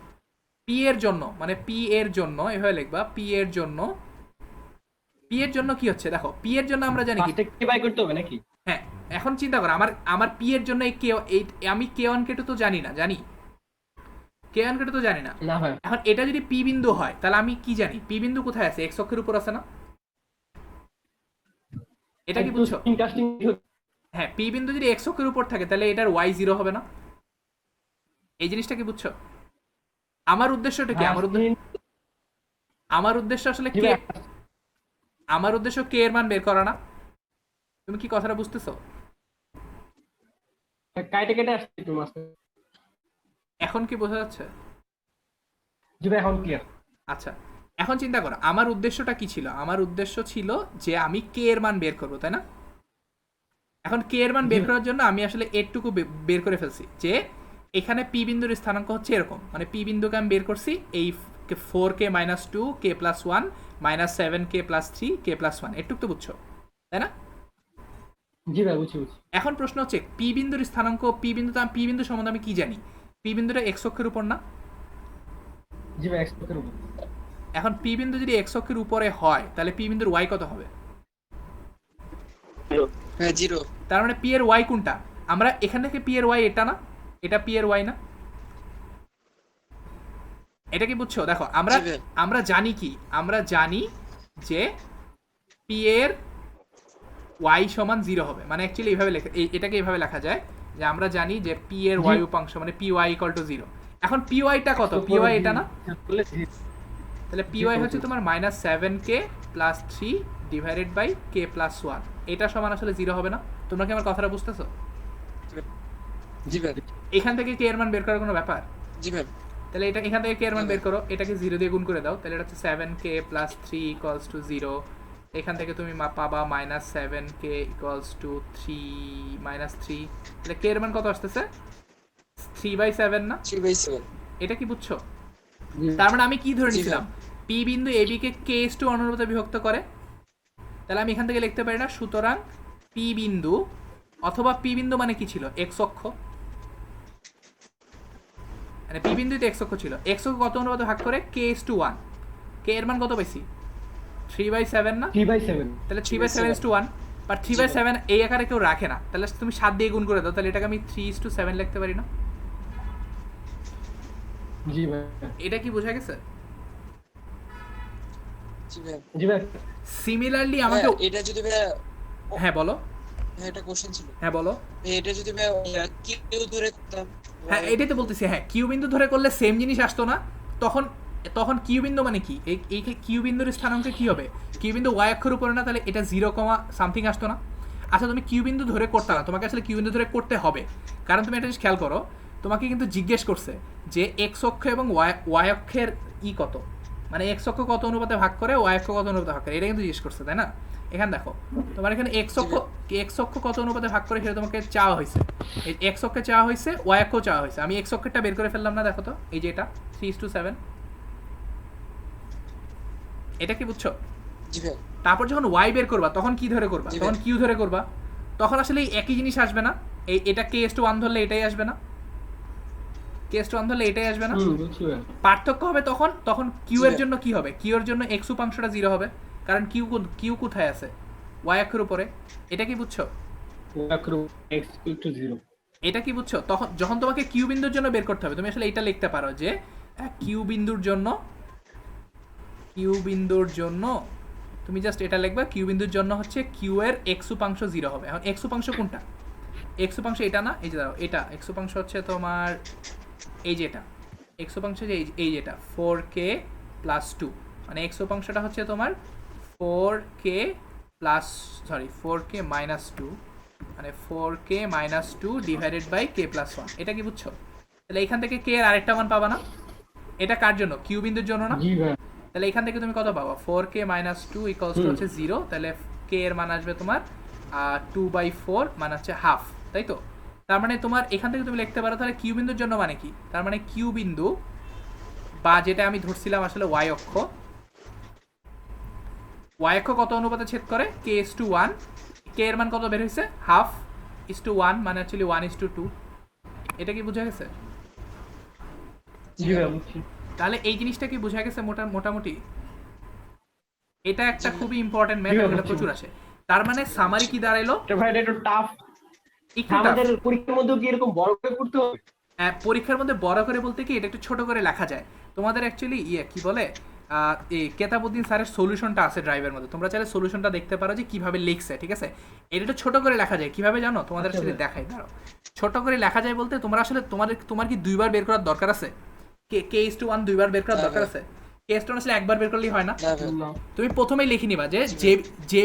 পি এর জন্য, মানে পি এর জন্য এভাবে লিখবা, পি এর জন্য, পি এর জন্য কি হচ্ছে দেখো, পি এর জন্য আমরা জানি কি, ফার্স্টে কি বাই করতে হবে নাকি? হ্যাঁ এখন চিন্তা করো, আমার পি এর জন্য আমি K1 K2 তো জানি না, জানি K1 K2 তো জানি না। না ভাই, এখন এটা যদি পি বিন্দু হয় তাহলে আমি কি জানি, পি বিন্দু কোথায় আছে? এক্স অক্ষের উপর আছে না? এটা কি বুঝছো? ইন্টারেস্টিং। হ্যাঁ, পি বিন্দু যদি এক্স অক্ষের উপর থাকে তাহলে এটার ওয়াই জিরো হবে না? এই জিনিসটা কি বুঝছো? আমার উদ্দেশ্যটা কি? আমার উদ্দেশ্য আসলে কে, আমার উদ্দেশ্য কে এর মান বের করা না? তুমি কি কথাটা বুঝতেছো? কাইটে কেটে আসছে একটু মাসে। এখন কি বোঝা যাচ্ছে? জি ভাই এখন ক্লিয়ার। আচ্ছা, এখন চিন্তা করো আমার উদ্দেশ্যটা কি ছিল। আমার উদ্দেশ্য ছিল যে আমি কে এর মান বের করবো, তাই না? এখন কে এর মান বের করার জন্য আমি আসলে এরটুকু বের করে ফেলছি যে এখানে পি বিন্দুর স্থানাঙ্ক হচ্ছে এরকম, মানে পি বিন্দুকে আমি বের করছি এই 4k - 2 k + 1 - 7k + 3 k + 1, এটুকু তো বুঝছো তাই না? জি ভাই বুঝছি। এখন প্রশ্ন হচ্ছে পি বিন্দুর স্থানাঙ্ক, পি বিন্দু সম্বন্ধে আমি কি জানি? পি বিন্দুটা এক্স অক্ষের উপর না? জি ভাই এক্সপোর্টের উপর। এখন পি বিন্দু যদি এক্স অক্ষের উপরে হয় তাহলে পি বিন্দুর ওয়াই কত হবে? হ্যাঁ 0। তার মানে পি এর ওয়াই কোনটা? আমরা এখান থেকে পি এর ওয়াই এটা না, এটা পি এর ওয়াই না? এটা কি বুঝছো? দেখো আমরা জি ভাই। আমরা জানি কি, আমরা জানি যে পি এর ওয়াই সমান 0 হবে, মানে অ্যাকচুয়ালি এইভাবে লেখা, এটাকে এইভাবে লেখা যায় যে আমরা জানি যে পি এর ওয়াই উপাংশ মানে পি ওয়াই = 0। এখন পি ওয়াইটা কত? পি ওয়াই এটা না? তাহলে পি ওয়াই হচ্ছে তোমার -7k + 3 / k + 1, এটা সমান আসলে 0 হবে না? তোমরা কি আমার কথাটা বুঝতেছো? জি ভাই। এখান থেকে কে এর মান বের করার কোনো ব্যাপার? জি ভাই। তাহলে এটা এখান থেকে কে এর মান বের করো, এটাকে 0 দিয়ে গুণ করে দাও, তাহলে এটা হচ্ছে 7k + 3 = 0। এখান থেকে তুমি পাবা -7k = 3 -3, তাহলে কে এর মান কত আসতেছে? 3/7 না? 3/7। এটা কি বুঝছো? তার মানে আমি কি ধরে জি নিছিলাম, পি বিন্দু এবি কে k/2 অনুপাতে বিভক্ত করে। তাহলে আমি এখান থেকে লিখতে পারি না, সুতরাং পি বিন্দু, অথবা পি বিন্দু মানে কি ছিল? এক্স অক্ষ, মানে পি বিন্দুতে এক্স অক্ষ ছিল। এক্স অক্ষ কত অনুপাতে ভাগ করে? k/1। কে এর মান কত পাইছি? 3/7 না? 3/7। তাহলে 3/7 বাট 3/7 এই আকারে কেউ রাখে না, তাহলে তুমি 7 দিয়ে গুণ করে দাও, তাহলে এটাকে আমি 3:7 লিখতে পারি না? জি ভাই। এটা কি বোঝা গেছে? জি ভাই। জি ভাই। সিমিলারলি আমাকে, হ্যাঁ, এটা যদি ভাই, হ্যাঁ বলো, হ্যাঁ এটা কোশ্চেন ছিল। হ্যাঁ বলো। এটা যদি ভাই কিউ ধরে করতাম। হ্যাঁ এটাই তো বলতেছি, হ্যাঁ কিউ বিন্দু ধরে করলে সেম জিনিস আসতো না? তখন তখন কিউ বিন্দু মানে কি? এই কিউ বিন্দুর স্থানাঙ্ক কি হবে? কিউ বিন্দু ওয়াই অক্ষের উপরে না, তাহলে এটা 0, আসতো না? আচ্ছা তুমি কিউ বিন্দু ধরে করতে না, তোমাকে আসলে কিউ বিন্দু ধরে করতে হবে, কারণ তুমি একটা জিনিস খেয়াল করো, তোমাকে কিন্তু জিজ্ঞেস করছে যে এক্স অক্ষ এবং ওয়াই অক্ষের কত, মানে এক্স অক্ষ কত অনুপাতে ভাগ করে, ওয়াই অক্ষ কত অনুপাতে ভাগ করে, এটা কিন্তু জিজ্ঞেস করছে তাই না? এখানে দেখো তোমার এখানে এক্স অক্ষ কত অনুপাতে ভাগ করে সেটা তোমাকে চাওয়া হয়েছে, এক্স অক্ষে চাওয়া হয়েছে, ওয়াই অক্ষ চাওয়া হয়েছে। আমি এক্স অক্ষেরটা বের করে ফেললাম না, দেখো তো এই যে এটা 3:7, এটা কি বুঝছো? জি ভাই। তারপর যখন ওয়াই বের করবা তখন কি ধরে করবা? জি ভাই। তখন কিউ ধরে করবা, তখন আসলে এই একই জিনিস আসবে না? এটা k/1 ধরলে এটাই আসবে না? k/1 ধরলে এটাই আসবে না? বুঝছি ভাই। পার্থক্য হবে তখন কিউ জি এর ভাই। জন্য কি হবে? কিউ এর জন্য এক্স উপাংশটা 0 হবে, কারণ কিউ কোথায় আছে? ওয়াই অক্ষের উপরে। এটা কি বুঝছো? x = 0। এটা কি বুঝছো? তখন যখন তোমাকে কিউ বিন্দুর জন্য বের করতে হবে, তুমি আসলে এটা লিখতে পারো যে কিউ বিন্দুর জন্য তুমি জাস্ট এটা লিখবা, কিউ বিন্দুর জন্য হচ্ছে কিউ এর এক্স উপাংশ 0 হবে। এখন এক্স উপাংশ কোনটা? এক্স উপাংশ এটা না, এই যে দাঁড়াও, এটা এক্স উপাংশ হচ্ছে তোমার এই যে এটা এক্স উপাংশ, যে এই যেটা 4k + 2, মানে এক্স উপাংশটা হচ্ছে তোমার 4k - 2, মানে 4k - 2 / k + 1, এটা কি বুঝছো? তাহলে এখান থেকে কে এর আরেকটা মান পাবা না? এটা কার জন্য? কিউ বিন্দুর জন্য না? জি ভাই। তাহলে এখান থেকে তুমি কত পাবা? 4k - 2 = হচ্ছে 0, তাহলে কে এর মান আসবে তোমার 2/4, মানে হচ্ছে হাফ, তাই তো? তার মানে তোমার এখান থেকে তুমি লিখতে পারো তাহলে কিউ বিন্দুর জন্য মানে কি? তার মানে কিউ বিন্দু, বা যেটা আমি ধরছিলাম আসলে ওয়াই অক্ষ, কত অনুপাতে ছেদ করে? k/1, কে এর মান কত বের হয়েছে? 1/2, মানে অ্যাকচুয়ালি 1:2। এটা কি বোঝা গেছে? জি ভাই বুঝছি। তাহলে এই জিনিসটা কি বোঝা গেছে মোটামুটি? এটা একটা খুবই ইম্পর্টেন্ট ম্যাথ, এটা প্রচুর আসে। তার মানে সামারি কি দাঁড়াইলো? এটা ভাই এটা একটু টাফ। আমাদের পরীক্ষার মধ্যে কি এরকম বড় করে করতে হবে? পরীক্ষার মধ্যে বড় করে বলতে কি, এটা একটু ছোট করে লেখা যায়। তোমাদের অ্যাকচুয়ালি কি বলে, এই কেতাবুদ্দিন স্যারের সলিউশনটা আছে ড্রাইভের মধ্যে, তোমরা চাইলে সলিউশনটা দেখতে পারো যে কিভাবে লিখছে, ঠিক আছে? এটা একটু ছোট করে লেখা যায়, কিভাবে জানো? তোমাদের আচ্ছা সাথে ভাই। দেখাই, দাঁড়াও। ছোট করে লেখা যায় বলতে তোমরা আসলে তোমার কি দুইবার বের করার দরকার আছে? K:1 দুইবার বের করার না দরকার ভাই। আছে? K:1 আসলে একবার বের করলেই হয় না। না ভাই। না। তুমি প্রথমেই লিখে নিবা যে যে যে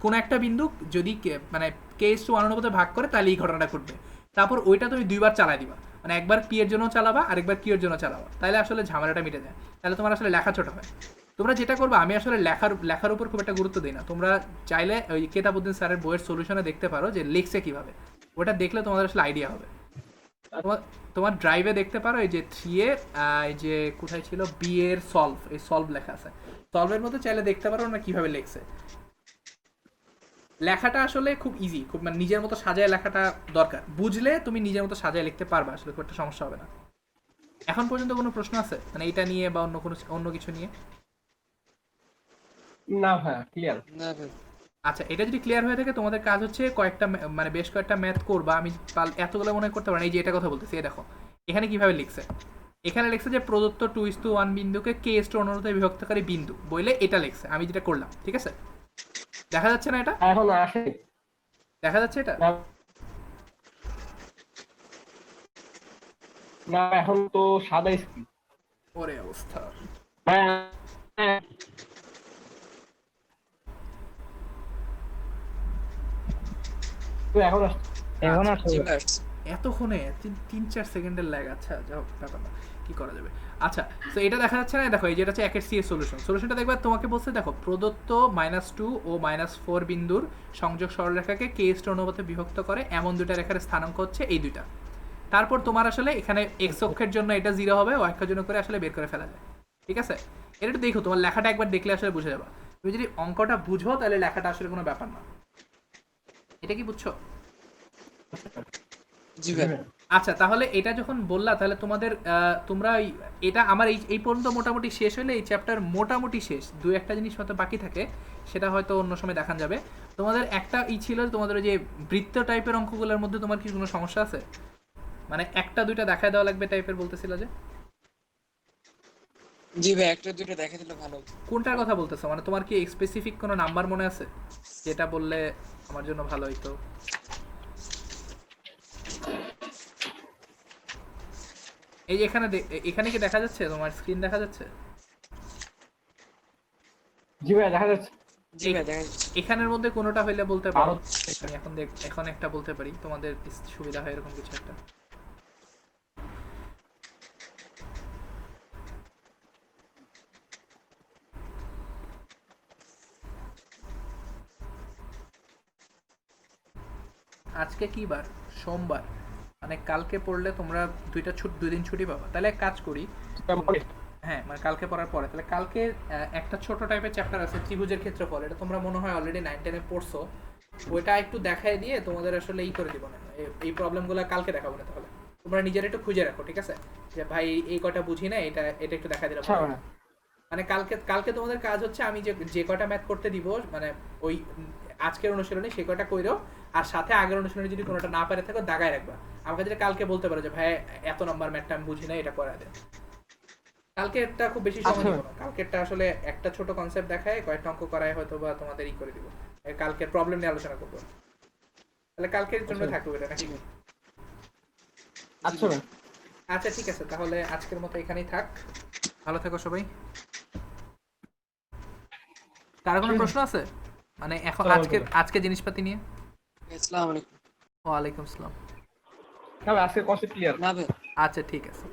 কোনো একটা বিন্দু যদি মানে K:1 অনুপাতে ভাগ করে তাহলে এই ঘটনাটা ঘটবে। তারপর ওইটা তুমি দুইবার চালাই দিবা, মানে একবার P এর জন্য চালাবা আর একবার Q এর জন্য চালাবা, তাহলে আসলে ঝামেলাটা মিটে যায়, তাহলে তোমার আসলে লেখা ছোট হয়। তোমরা যেটা করবা, আমি আসলে লেখার উপর খুব একটা গুরুত্ব দিই না, তোমরা চাইলে ওই কেতাবুদ্দিন স্যারের বইয়ের সলিউশনে দেখতে পারো যে লিখছে কিভাবে, ওটা দেখলে তোমাদের আসলে আইডিয়া হবে। তোমার ড্রাইভে দেখতে পারো এই যে 3 এর এই যে কোথায় ছিল B এর সলভ, এই সলভ লেখা আছে, সলভের মধ্যে চাইলে দেখতে পারো না কিভাবে লিখছে। লেখাটা আসলে খুব ইজি, খুব মানে নিজের মতো সাজায় লেখাটা দরকার, বুঝলে তুমি নিজের মতো সাজায় লিখতে পারবা, আসলে খুব একটা সমস্যা হবে না। এখন পর্যন্ত কোনো প্রশ্ন আছে মানে এটা নিয়ে বা অন্য কিছু নিয়ে? না ভাই, ক্লিয়ার। না ভাই। আচ্ছা, এটা যদি ক্লিয়ার হয়ে থাকে তোমাদের কাজ হচ্ছে কয়েকটা মানে বেশ কয়েকটা ম্যাথ করবা, আমি এতগুলো মনে করতে পারি না। এই যে এটা কথা বলতেছি, এই দেখো এখানে কিভাবে লিখছে, এখানে লিখছে যে প্রদত্ত 2:1 বিন্দুকে K:1 অনুরোধে বিভক্তকারী বিন্দু বলে এটা লিখছে, আমি যেটা করলাম, ঠিক আছে? দেখা যাচ্ছে না এটা? এখন আসে দেখা যাচ্ছে এটা? না। না, এখন তো সাদা স্ক্রিন। ওরে অবস্থা। হ্যাঁ, তো এখন আসছে। এখন আসছে জি ভাই। ভাই। এতক্ষণে 3-4 সেকেন্ডের ল্যাগ, আচ্ছা যাও, ব্যাপার না, কি করা যাবে। আচ্ছা, তো এটা দেখা যাচ্ছে না, দেখো এই যেটা হচ্ছে 1 এর C এর সলিউশনটা দেখবা, তোমাকে বলছে দেখো প্রদত্ত -2 ও -4 বিন্দুর সংযোগ সরলরেখাকে K:1 অনুপাতে বিভক্ত করে এমন দুইটা রেখার স্থানাঙ্ক হচ্ছে এই দুইটা। তারপর তোমার আসলে এখানে x অক্ষের জন্য এটা 0 হবে, y অক্ষের জন্য করে আসলে বের করে ফেলা যায়, ঠিক আছে? এটা একটু দেখো, তোমার লেখাটা একবার দেখলে আসলে বুঝে যাবে। তুমি যদি অঙ্কটা বুঝো তাহলে লেখাটা আসলে কোনো ব্যাপার না। এটা কি বুঝছো? জি ভাই। আচ্ছা, তাহলে এটা যখন বললা তাহলে তোমাদের তোমরা এটা আমার এই পর্যন্ত মোটামুটি শেষ হলে এই চ্যাপ্টার মোটামুটি শেষ, দু একটা জিনিস হয়তো বাকি থাকে, সেটা হয়তো অন্য সময় দেখান যাবে। তোমাদের একটা ছিল তোমাদের ওই যে বৃত্ত টাইপের অঙ্কগুলোর মধ্যে তোমার কি কোনো সমস্যা আছে? মানে একটা দুইটা দেখায় দেওয়া লাগবে টাইপের বলতেছিল যে, জি ভাই, একটা দুটো দেখা দিলে ভালো হতো। কোনটার কথা বলতেছো? মানে তোমার কি স্পেসিফিক কোনো নাম্বার মনে আছে যেটা বললে আমার জন্য ভালো হইতো? এই যে এখানে কি দেখা যাচ্ছে, তোমার স্ক্রিন দেখা যাচ্ছে? জি ভাই, দেখা যাচ্ছে। জি ভাই, দেখা যাচ্ছে। এখানের মধ্যে কোনোটা হইলে বলতে পারো। আরো- আমি এখন একটা বলতে পারি, তোমাদের সুবিধা হয় এরকম কিছু একটা। আজকে কি বার? সোমবার, মানে কালকে পড়লে তোমরা 2 দিন ছুটি পাবা। তাহলে এক কাজ করি, হ্যাঁ মানে কালকে পড়ার পরে, তাহলে কালকে একটা ছোট টাইপের চ্যাপ্টার আছে ত্রিভুজের ক্ষেত্রফল, এটা তোমরা মনে হয় অলরেডি 9-10 এ পড়ছো, ওইটা একটু দেখাই দিয়ে তোমাদের আসলে করে দিব না, এই প্রবলেমগুলো কালকে দেখাবো না। তাহলে তোমরা নিজেরা একটু খুঁজে রাখো, ঠিক আছে? যে ভাই এই কটা বুঝি না, এটা একটু দেখা দিলাম। আচ্ছা ভাই। মানে কালকে তোমাদের কাজ হচ্ছে আমি যে কটা ম্যাথ করতে দিব, মানে ওই আজকের অনুশীলনে সে কটা কইরো, আর সাথে আগের অনুশীলনে যদি কোনোটা না পারে থাকো দাগায় রাখবা, আমাকে যেটা কালকে বলতে পারো যে ভাই এত নম্বর ম্যাথটা আমি বুঝি না, এটা করা দেয়। কালকেরটা খুব বেশি সময় নিব না, কালকেরটা আসলে একটা ছোট কনসেপ্ট দেখায় কয়েকটা অঙ্ক করায় হয়তো বা তোমাদের করে দিব, কালকের প্রবলেম নিয়ে আলোচনা করবো। তাহলে কালকের জন্য থাকবে এটা নাকি? আচ্ছা ভাই। আচ্ছা ঠিক আছে, তাহলে আজকের মতো এখানেই থাক, ভালো থেকো সবাই। কারো কোনো প্রশ্ন আছে মানে এখন আজকে জিনিসপাতি নিয়ে? আসসালামু আলাইকুম। ওয়ালাইকুম আসসালাম। আজকে কনসেপ্ট ক্লিয়ার। না ভাই। আচ্ছা ঠিক আছে।